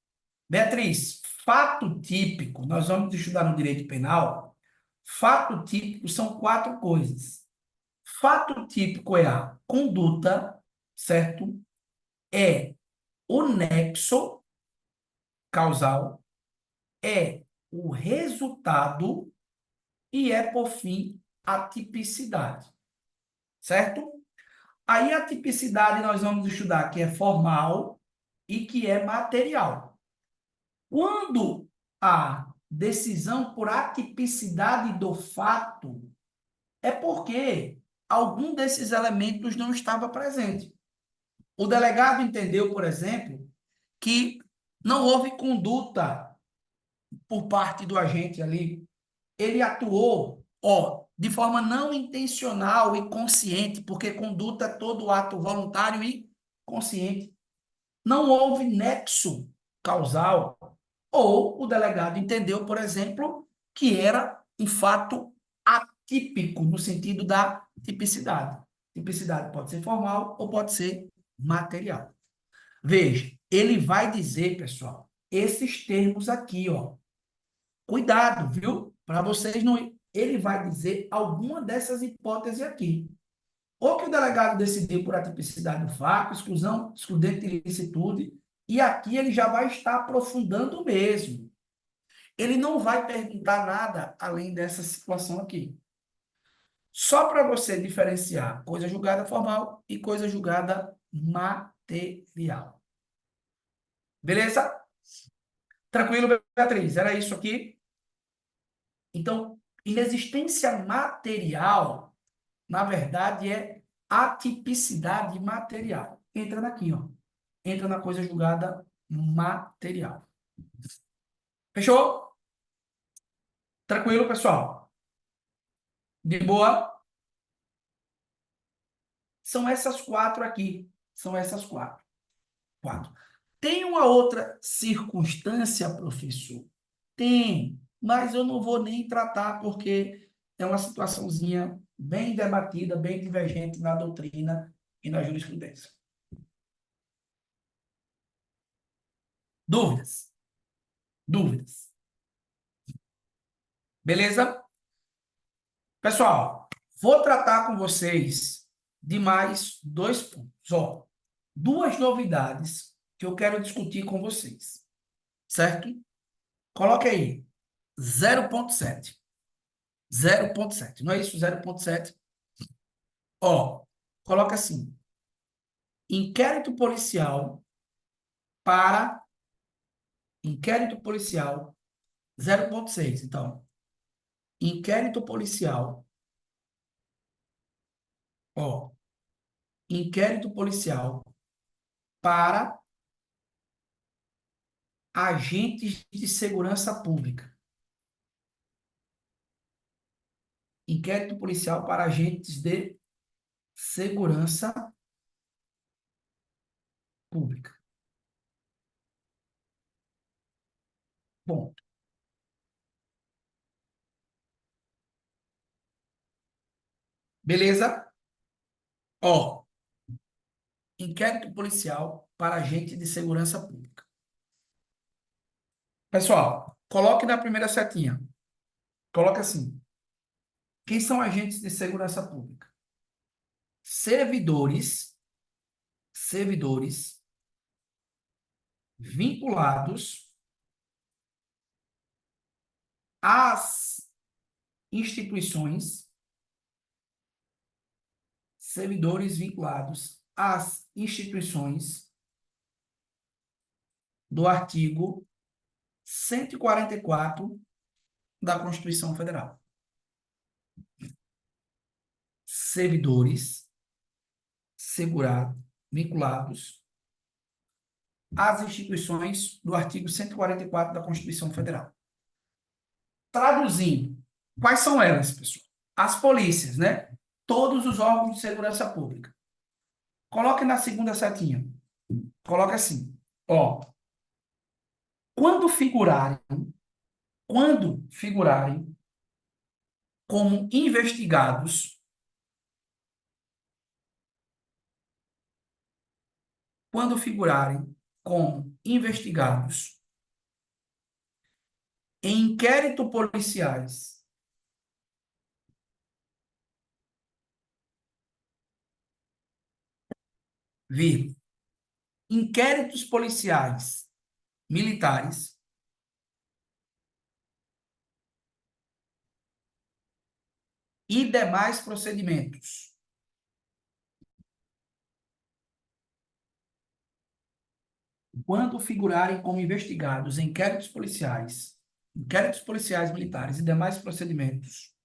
Beatriz, fato típico, nós vamos estudar no direito penal, fato típico são quatro coisas. Fato típico é a conduta, certo? É o nexo causal, é o resultado e é, por fim, a tipicidade, certo? Aí a tipicidade nós vamos estudar que é formal e que é material. Quando a decisão por atipicidade do fato é porque algum desses elementos não estava presente. O delegado entendeu, por exemplo, que não houve conduta por parte do agente ali. Ele atuou, ó, de forma não intencional e consciente, porque conduta é todo ato voluntário e consciente. Não houve nexo causal, ou o delegado entendeu, por exemplo, que era um fato atípico, no sentido da tipicidade. Tipicidade pode ser formal ou pode ser material. Veja, ele vai dizer, pessoal, esses termos aqui, ó. Cuidado, viu? Para vocês não. Ele vai dizer alguma dessas hipóteses aqui. Ou que o delegado decidiu por atipicidade do fato, exclusão, excludente de ilicitude, e aqui ele já vai estar aprofundando mesmo. Ele não vai perguntar nada além dessa situação aqui. Só para você diferenciar coisa julgada formal e coisa julgada material. Beleza? Tranquilo, Beatriz? Era isso aqui? Então, inexistência material, na verdade, é atipicidade material. Entra aqui, ó. Entra na coisa julgada material. Fechou? Tranquilo, pessoal? De boa? São essas quatro aqui. São essas quatro. Quatro. Tem uma outra circunstância, professor? Tem, mas eu não vou nem tratar porque é uma situaçãozinha bem debatida, bem divergente na doutrina e na jurisprudência. Dúvidas? Dúvidas? Beleza? Pessoal, vou tratar com vocês de mais dois pontos. Ó, duas novidades que eu quero discutir com vocês. Certo? Coloque aí. 0,7. 0,7. Não é isso? 0,7. Ó, coloca assim. Inquérito policial para inquérito policial 0,6. Então, inquérito policial, ó, inquérito policial para agentes de segurança pública. Inquérito policial para agentes de segurança pública. Bom, beleza? Ó, inquérito policial para agente de segurança pública. Pessoal, coloque na primeira setinha. Coloque assim. Quem são agentes de segurança pública? Servidores vinculados às instituições, servidores vinculados às instituições do artigo 144 da Constituição Federal. Servidores vinculados às instituições do artigo 144 da Constituição Federal. Traduzindo, quais são elas, pessoal? As polícias, né? Todos os órgãos de segurança pública. Coloque na segunda setinha. Coloque assim, ó. Quando figurarem como investigados quando figurarem como investigados em inquérito policiais, vírgula, inquéritos policiais militares e demais procedimentos quando figurarem como investigados em inquéritos policiais militares e demais procedimentos,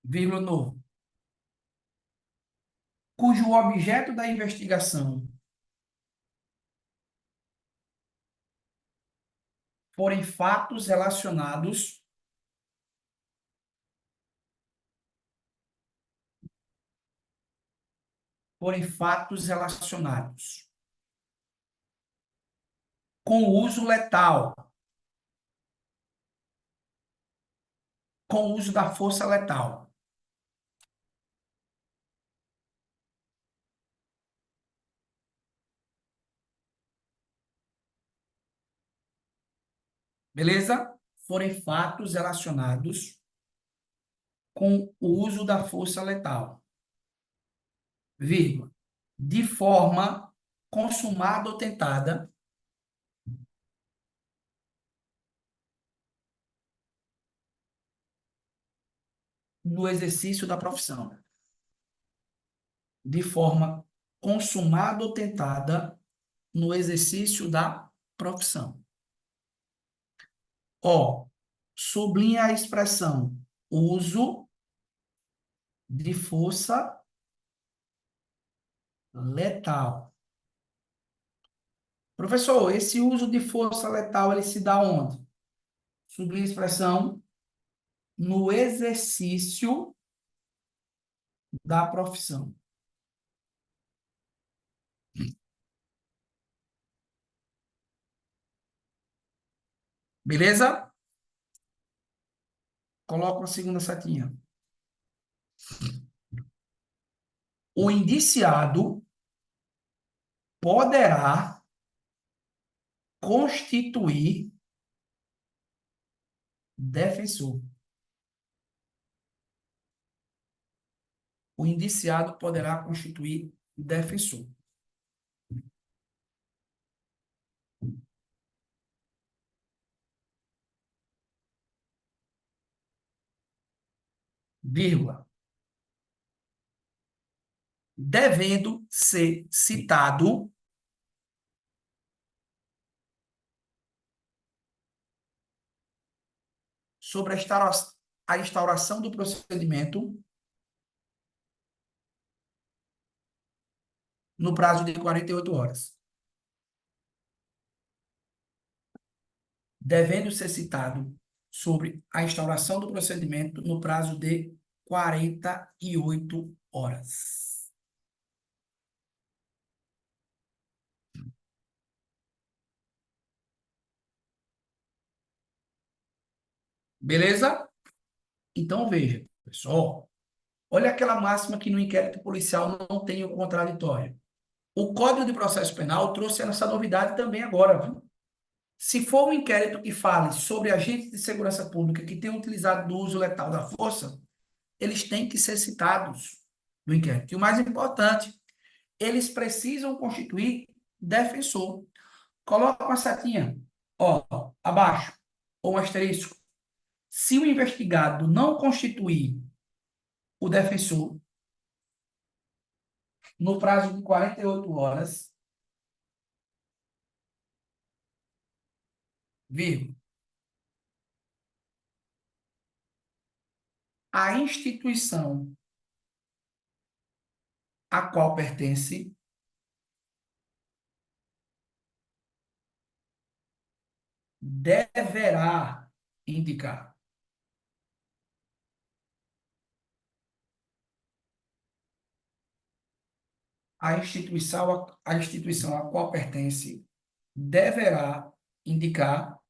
vírgula novo, cujo objeto da investigação forem fatos relacionados com o uso letal, com o uso da força letal. Beleza? Forem fatos relacionados com o uso da força letal, vírgula, de forma consumada ou tentada no exercício da profissão. De forma consumada ou tentada no exercício da profissão. Ó, sublinha a expressão uso de força letal. Professor, esse uso de força letal, ele se dá onde? Sublinha a expressão no exercício da profissão. Beleza? Coloca a segunda setinha. O indiciado poderá constituir defensor. O indiciado poderá constituir defensor. Vírgula. Devendo ser citado sobre a instauração do procedimento no prazo de 48 horas. Devendo ser citado sobre a instauração do procedimento no prazo de 48 horas. Beleza? Então, veja, pessoal, olha aquela máxima que no inquérito policial não tem o contraditório. O Código de Processo Penal trouxe essa novidade também agora, viu? Se for um inquérito que fale sobre agentes de segurança pública que tenham utilizado do uso letal da força, eles têm que ser citados no inquérito. E o mais importante, eles precisam constituir defensor. Coloca uma setinha, ó, abaixo, ou um asterisco. Se o investigado não constituir o defensor no prazo de 48 horas, vírgula, a instituição a qual pertence deverá indicar. A instituição a qual pertence deverá indicar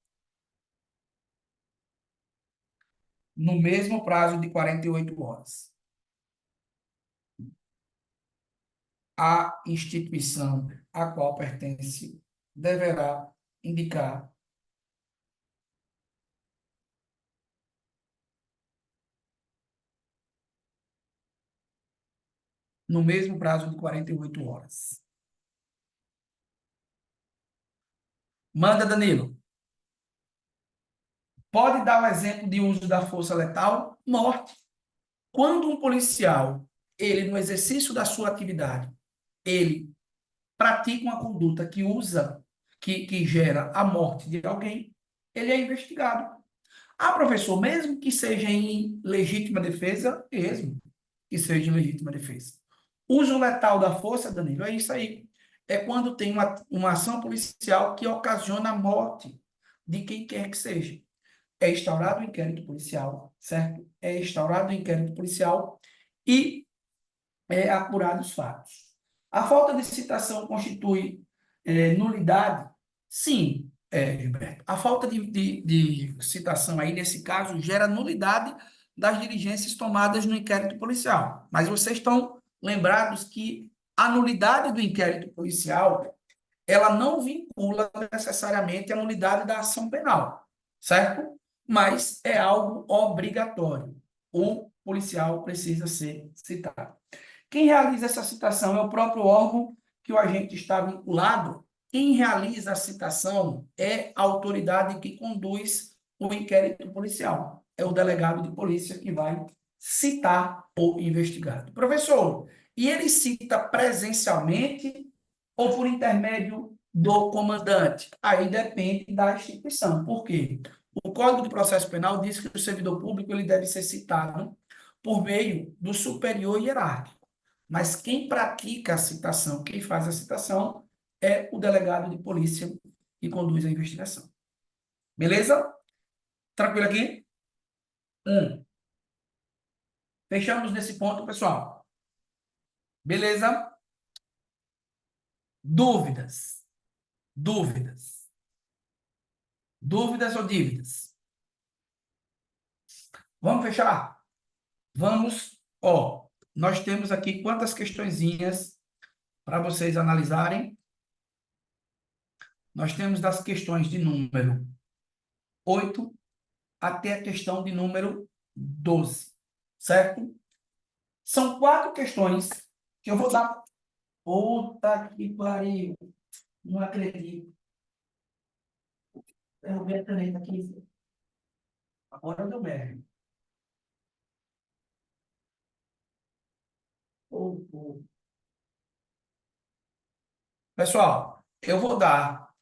no mesmo prazo de 48 horas. a instituição a qual pertence deverá indicar no mesmo prazo de 48 horas. Manda, Danilo. Pode dar o exemplo de uso da força letal? Morte. Quando um policial, ele no exercício da sua atividade, ele pratica uma conduta que usa, que gera a morte de alguém, ele é investigado. Ah, professor, mesmo que seja em legítima defesa, mesmo que seja em legítima defesa. Uso letal da força, Danilo, é isso aí. É quando tem uma ação policial que ocasiona a morte de quem quer que seja. É instaurado o inquérito policial, certo? É instaurado o inquérito policial e é apurado os fatos. A falta de citação constitui nulidade? Sim, Gilberto. A falta de citação aí, nesse caso, gera nulidade das diligências tomadas no inquérito policial. Mas vocês estão lembrados que a nulidade do inquérito policial, ela não vincula necessariamente a nulidade da ação penal, certo? Mas é algo obrigatório. O policial precisa ser citado. Quem realiza essa citação é o próprio órgão que o agente está vinculado. Quem realiza a citação é a autoridade que conduz o inquérito policial. É o delegado de polícia que vai citar o investigado. Professor, e ele cita presencialmente ou por intermédio do comandante? Aí depende da instituição. Por quê? O Código de Processo Penal diz que o servidor público ele deve ser citado por meio do superior hierárquico. Mas quem pratica a citação, quem faz a citação, é o delegado de polícia que conduz a investigação. Beleza? Tranquilo aqui? Fechamos nesse ponto, pessoal. Beleza? Dúvidas? Dúvidas? Dúvidas ou dívidas? Vamos fechar? Vamos, ó, nós temos aqui quantas questõezinhas para vocês analisarem? Nós temos das questões de número 8 até a questão de número 12, certo? São 4 questões que eu vou dar. Puta que pariu. Não acredito. Derrubei a caneta aqui. Agora deu merda. Pessoal, eu vou dar,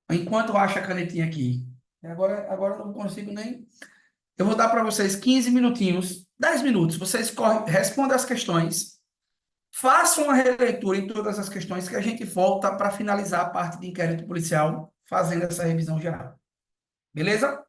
enquanto eu acho a canetinha aqui, agora eu não consigo nem. Eu vou dar para vocês 15 minutinhos, 10 minutos. Vocês respondem as questões, façam uma releitura em todas as questões que a gente volta para finalizar a parte de inquérito policial, fazendo essa revisão geral. Beleza?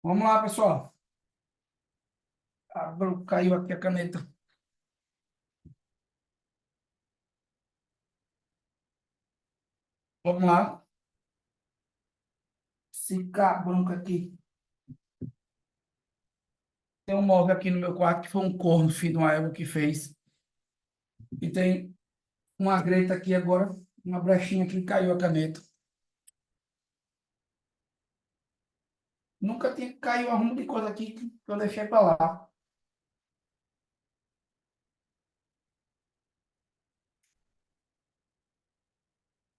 Vamos lá, pessoal. Caiu aqui a caneta. Vamos lá. Ficar branco aqui. Tem um móvel aqui no meu quarto que foi um corno, filho de uma égua que fez. E tem uma greta aqui agora, uma brechinha que caiu a caneta. Nunca tinha caído um rumo de coisa aqui que eu deixei para lá.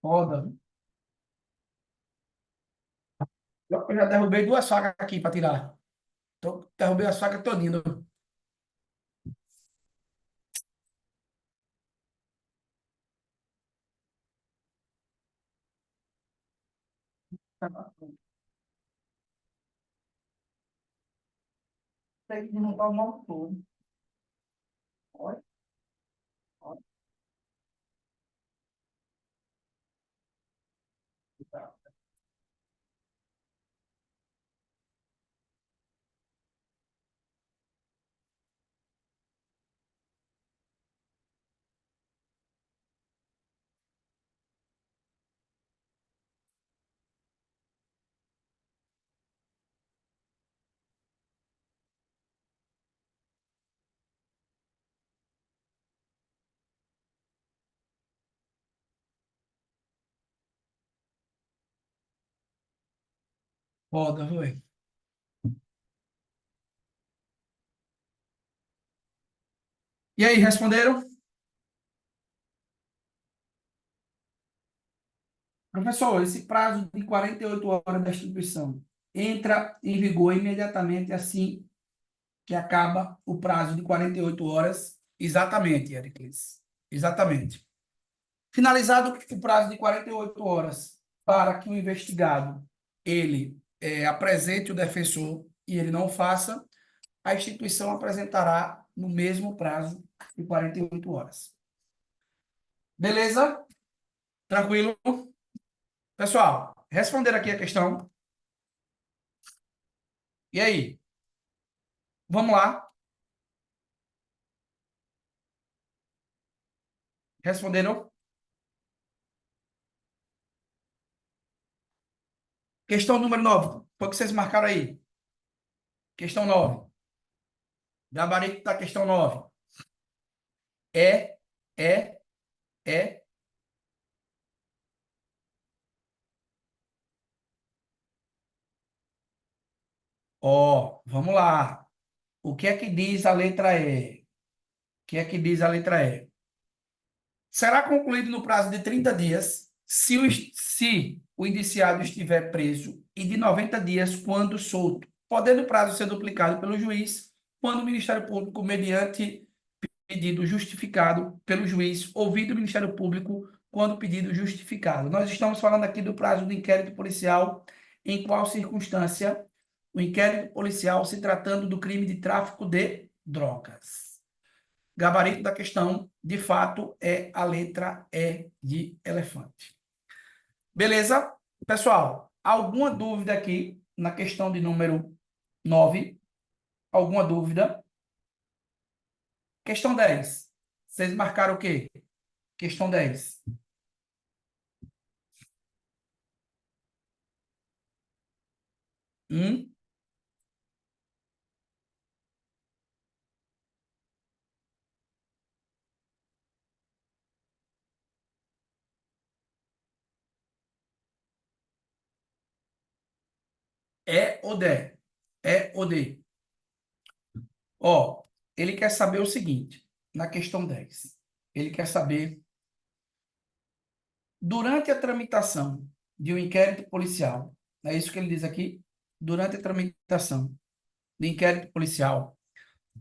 Foda, viu? Eu já derrubei duas facas aqui para tirar. Então, derrubei as facas todinha. Tem que montar o mal todo. Olha, olha. Foda, velho. E aí, responderam? Professor, esse prazo de 48 horas da instituição entra em vigor imediatamente assim que acaba o prazo de 48 horas? Exatamente, Ericles. Exatamente. Finalizado o prazo de 48 horas para que o investigado ele apresente o defensor e ele não faça, a instituição apresentará no mesmo prazo de 48 horas. Beleza? Tranquilo? Pessoal, responder aqui a questão. E aí? Vamos lá. Responderam? Questão número 9. Foi o que vocês marcaram aí. Questão 9. Gabarito da questão 9. É, é, é. Ó, vamos lá. O que é que diz a letra E? O que é que diz a letra E? Será concluído no prazo de 30 dias se o indiciado estiver preso e de 90 dias quando solto, podendo o prazo ser duplicado pelo juiz quando o Ministério Público, mediante pedido justificado pelo juiz, ouvido o Ministério Público quando pedido justificado. Nós estamos falando aqui do prazo do inquérito policial, em qual circunstância o inquérito policial se tratando do crime de tráfico de drogas. Gabarito da questão, de fato, é a letra E de elefante. Beleza? Pessoal, alguma dúvida aqui na questão de número 9? Alguma dúvida? Questão 10. Vocês marcaram o quê? Questão 10. Hum? É ou D? É ou D? Ó, ele quer saber o seguinte, na questão 10. Ele quer saber, durante a tramitação de um inquérito policial, é isso que ele diz aqui? Durante a tramitação do inquérito policial,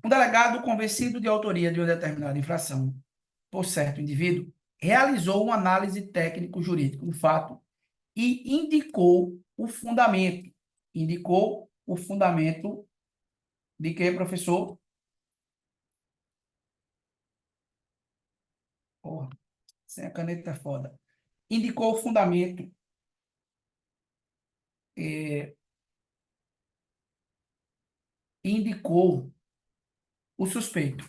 um delegado convencido de autoria de uma determinada infração por certo indivíduo realizou uma análise técnico-jurídica do fato e indicou o fundamento. Indicou o fundamento de que, professor? Porra, sem a caneta é foda. Indicou o fundamento indicou o suspeito.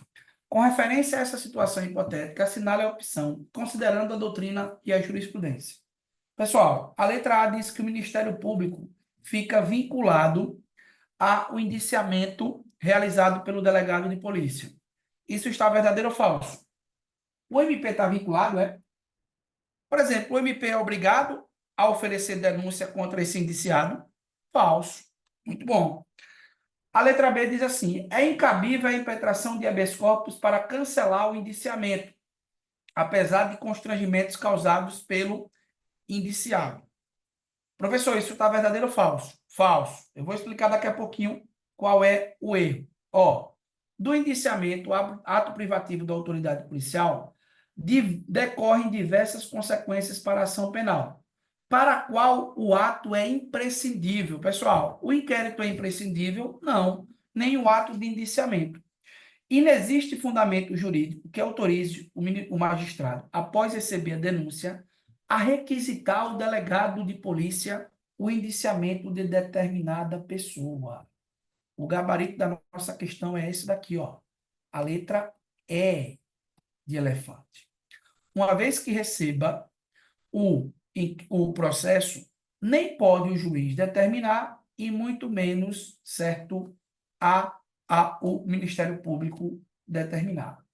Com referência a essa situação hipotética, assinale a opção, considerando a doutrina e a jurisprudência. Pessoal, a letra A diz que o Ministério Público fica vinculado ao indiciamento realizado pelo delegado de polícia. Isso está verdadeiro ou falso? O MP está vinculado, é? Por exemplo, o MP é obrigado a oferecer denúncia contra esse indiciado? Falso. Muito bom. A letra B diz assim: é incabível a impetração de habeas corpus para cancelar o indiciamento, apesar de constrangimentos causados pelo indiciado. Professor, isso está verdadeiro ou falso? Falso. Eu vou explicar daqui a pouquinho qual é o erro. Ó, do indiciamento, ato privativo da autoridade policial, decorrem diversas consequências para a ação penal, para a qual o ato é imprescindível. Pessoal, o inquérito é imprescindível? Não, nem o ato de indiciamento. Inexiste fundamento jurídico que autorize o magistrado, após receber a denúncia, a requisitar ao delegado de polícia o indiciamento de determinada pessoa. O gabarito da nossa questão é esse daqui, ó. A letra E de elefante. Uma vez que receba o processo, nem pode o juiz determinar e muito menos, certo, o Ministério Público determinar.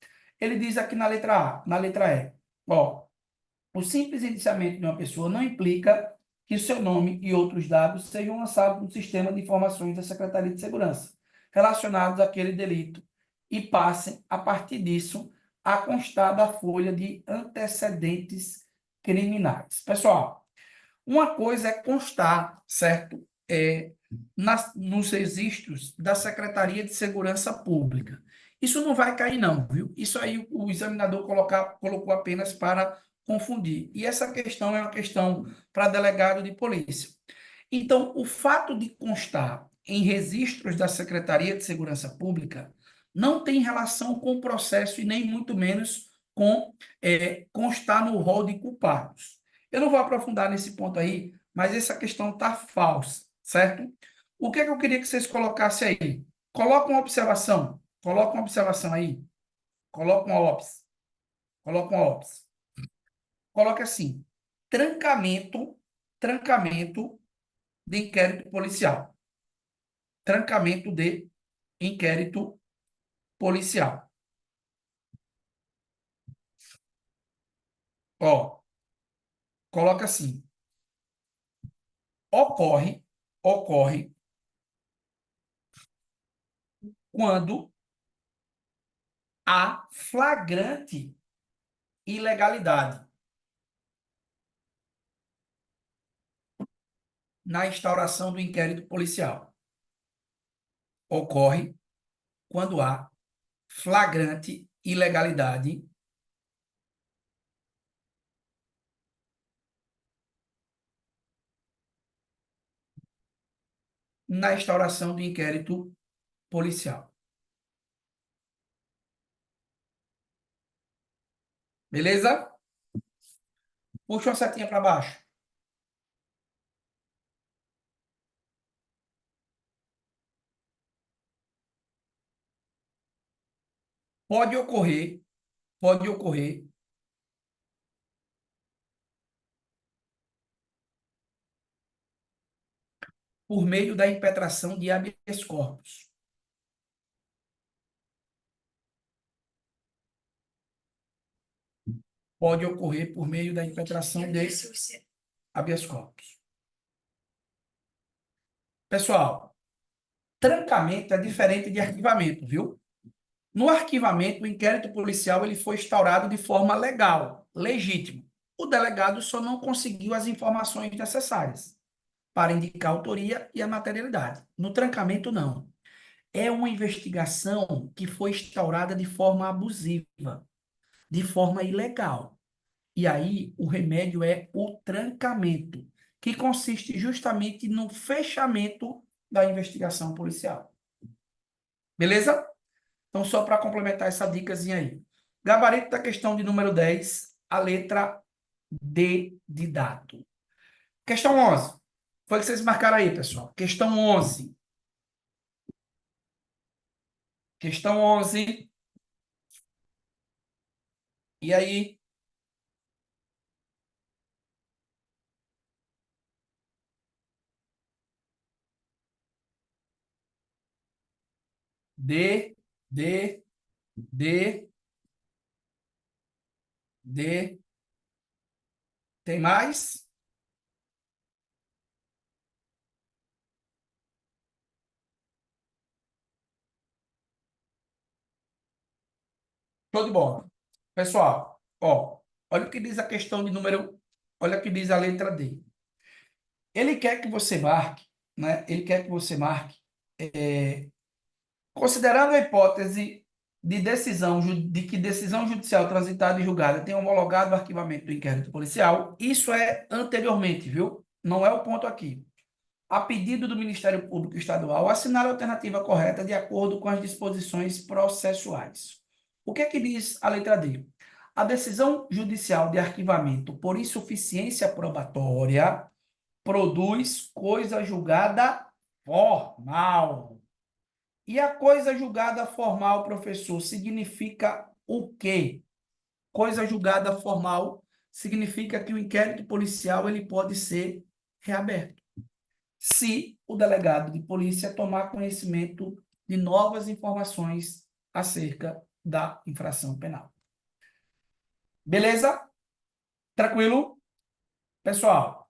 Ele diz aqui na letra A, na letra E, ó, o simples indiciamento de uma pessoa não implica que seu nome e outros dados sejam lançados no sistema de informações da Secretaria de Segurança, relacionados àquele delito, e passem, a partir disso, a constar da folha de antecedentes criminais. Pessoal, uma coisa é constar, certo? Nos registros da Secretaria de Segurança Pública. Isso não vai cair, não, viu? Isso aí o examinador colocou apenas para confundir. E essa questão é uma questão para delegado de polícia. Então, o fato de constar em registros da Secretaria de Segurança Pública não tem relação com o processo e nem muito menos com constar no rol de culpados. Eu não vou aprofundar nesse ponto aí, mas essa questão está falsa, certo? O que é que eu queria que vocês colocassem aí? Coloca uma observação. Coloca uma observação aí. Coloca uma ops. Coloca uma ops. Coloca assim: trancamento de inquérito policial. Trancamento de inquérito policial. Ó, coloca assim: ocorre quando há flagrante ilegalidade na instauração do inquérito policial. Ocorre quando há flagrante ilegalidade na instauração do inquérito policial. Beleza? Puxa uma setinha para baixo. Pode ocorrer por meio da impetração de habeas corpus. Pode ocorrer por meio da impetração de habeas corpus. Pessoal, trancamento é diferente de arquivamento, viu? No arquivamento, o inquérito policial ele foi instaurado de forma legal, legítima. O delegado só não conseguiu as informações necessárias para indicar a autoria e a materialidade. No trancamento, não. É uma investigação que foi instaurada de forma abusiva, de forma ilegal. E aí, o remédio é o trancamento, que consiste justamente no fechamento da investigação policial. Beleza? Então, só para complementar essa dicasinha aí. Gabarito da questão de número 10, a letra D de dado. Questão 11. Foi que vocês marcaram aí, pessoal. Questão 11. Questão 11. E aí? D, D, D, D. Tem mais? Show de bola. Pessoal, ó, olha o que diz a questão de número, olha o que diz a letra D. Ele quer que você marque, né? Ele quer que você marque, considerando a hipótese de decisão, de que decisão judicial transitada e julgada tenha homologado o arquivamento do inquérito policial, isso é anteriormente, viu? Não é o ponto aqui. A pedido do Ministério Público Estadual, assinale a alternativa correta de acordo com as disposições processuais. O que é que diz a letra D? A decisão judicial de arquivamento por insuficiência probatória produz coisa julgada formal. E a coisa julgada formal, professor, significa o quê? Coisa julgada formal significa que o inquérito policial ele pode ser reaberto se o delegado de polícia tomar conhecimento de novas informações acerca da infração penal. Beleza? Tranquilo? Pessoal,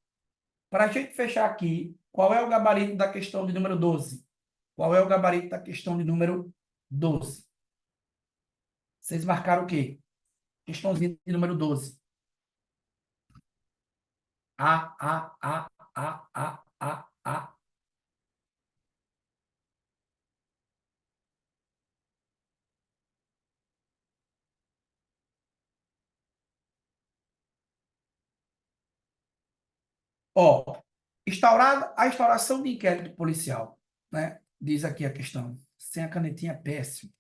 para a gente fechar aqui, qual é o gabarito da questão de número 12? Qual é o gabarito da questão de número 12? Vocês marcaram o quê? Questãozinha de número 12. A. Ó, instaurada a instauração de inquérito policial, né? Diz aqui a questão. Sem a canetinha é péssimo.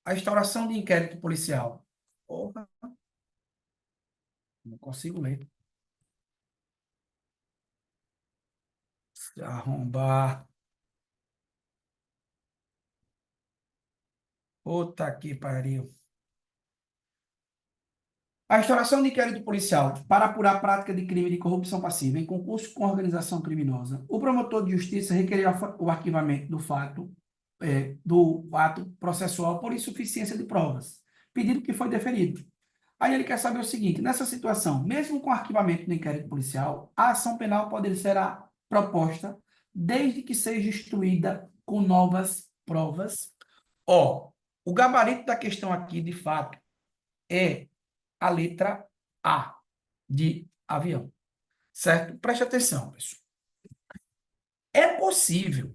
A instauração de inquérito policial. Porra, não consigo ler. Se arrombar. Puta que pariu. A instauração de inquérito policial para apurar a prática de crime de corrupção passiva em concurso com organização criminosa. O promotor de justiça requereu o arquivamento do ato processual por insuficiência de provas, pedido que foi deferido. Aí ele quer saber o seguinte: nessa situação, mesmo com arquivamento do inquérito policial, a ação penal pode ser proposta desde que seja instruída com novas provas. Ó, o gabarito da questão aqui, de fato, é a letra A de avião. Certo? Preste atenção, pessoal. É possível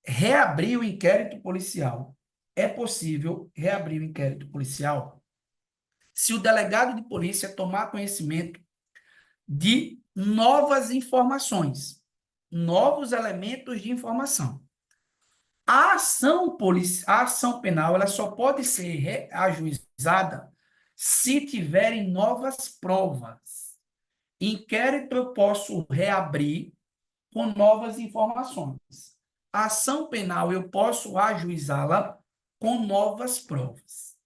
reabrir o inquérito policial. É possível reabrir o inquérito policial se o delegado de polícia tomar conhecimento de novas informações, novos elementos de informação. A ação penal ela só pode ser ajuizada se tiverem novas provas. Inquérito eu posso reabrir com novas informações. A ação penal eu posso ajuizá-la com novas provas.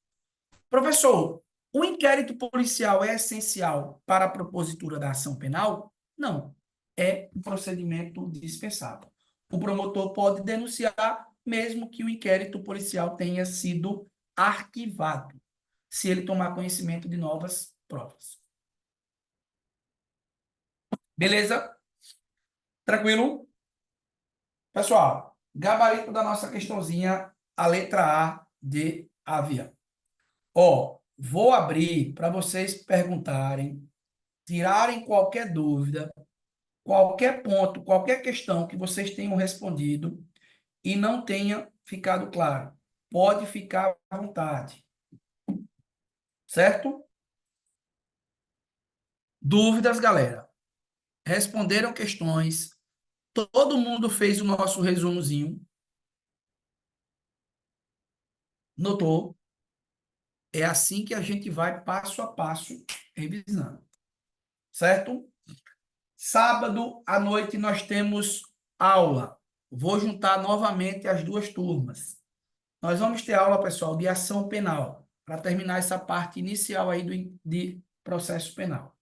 Professor, o inquérito policial é essencial para a propositura da ação penal? Não. É um procedimento dispensável. O promotor pode denunciar, mesmo que o inquérito policial tenha sido arquivado, se ele tomar conhecimento de novas provas. Beleza? Tranquilo? Pessoal, gabarito da nossa questãozinha, a letra A de avião. Ó, vou abrir para vocês perguntarem, tirarem qualquer dúvida, qualquer ponto, qualquer questão que vocês tenham respondido e não tenha ficado claro. Pode ficar à vontade. Certo? Dúvidas, galera? Responderam questões? Todo mundo fez o nosso resumozinho? Notou? É assim que a gente vai passo a passo revisando. Certo? Sábado à noite nós temos aula. Vou juntar novamente as duas turmas. Nós vamos ter aula, pessoal, de ação penal, para terminar essa parte inicial aí de processo penal.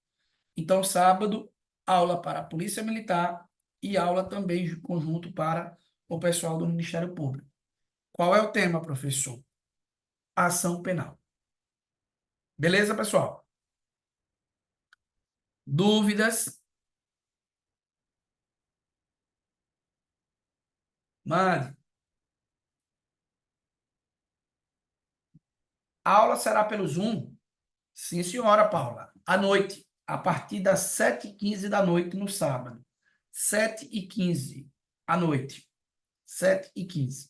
Então, sábado, aula para a Polícia Militar e aula também conjunto para o pessoal do Ministério Público. Qual é o tema, professor? Ação penal. Beleza, pessoal? Dúvidas? Mande. A aula será pelo Zoom? Sim, senhora Paula. À noite, a partir das 7h15 da noite no sábado. 7h15 à noite. 7h15.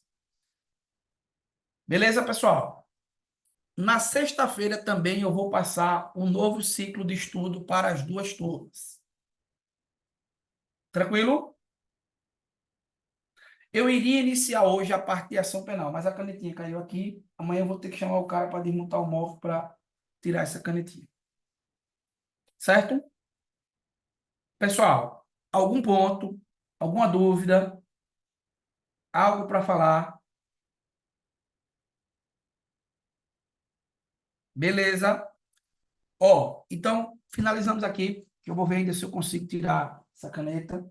Beleza, pessoal? Na sexta-feira também eu vou passar um novo ciclo de estudo para as duas turmas. Tranquilo? Eu iria iniciar hoje a parte de ação penal, mas a canetinha caiu aqui. Amanhã eu vou ter que chamar o cara para desmontar o móvel para tirar essa canetinha. Certo? Pessoal, algum ponto, alguma dúvida, algo para falar? Beleza? Ó, então finalizamos aqui, que eu vou ver ainda se eu consigo tirar essa caneta.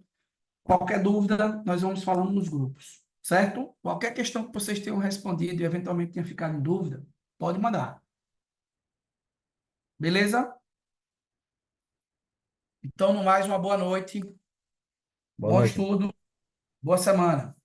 Qualquer dúvida, nós vamos falando nos grupos, certo? Qualquer questão que vocês tenham respondido e eventualmente tenham ficado em dúvida, pode mandar. Beleza? Então, no mais, uma boa noite, Boa bom noite. estudo, boa semana.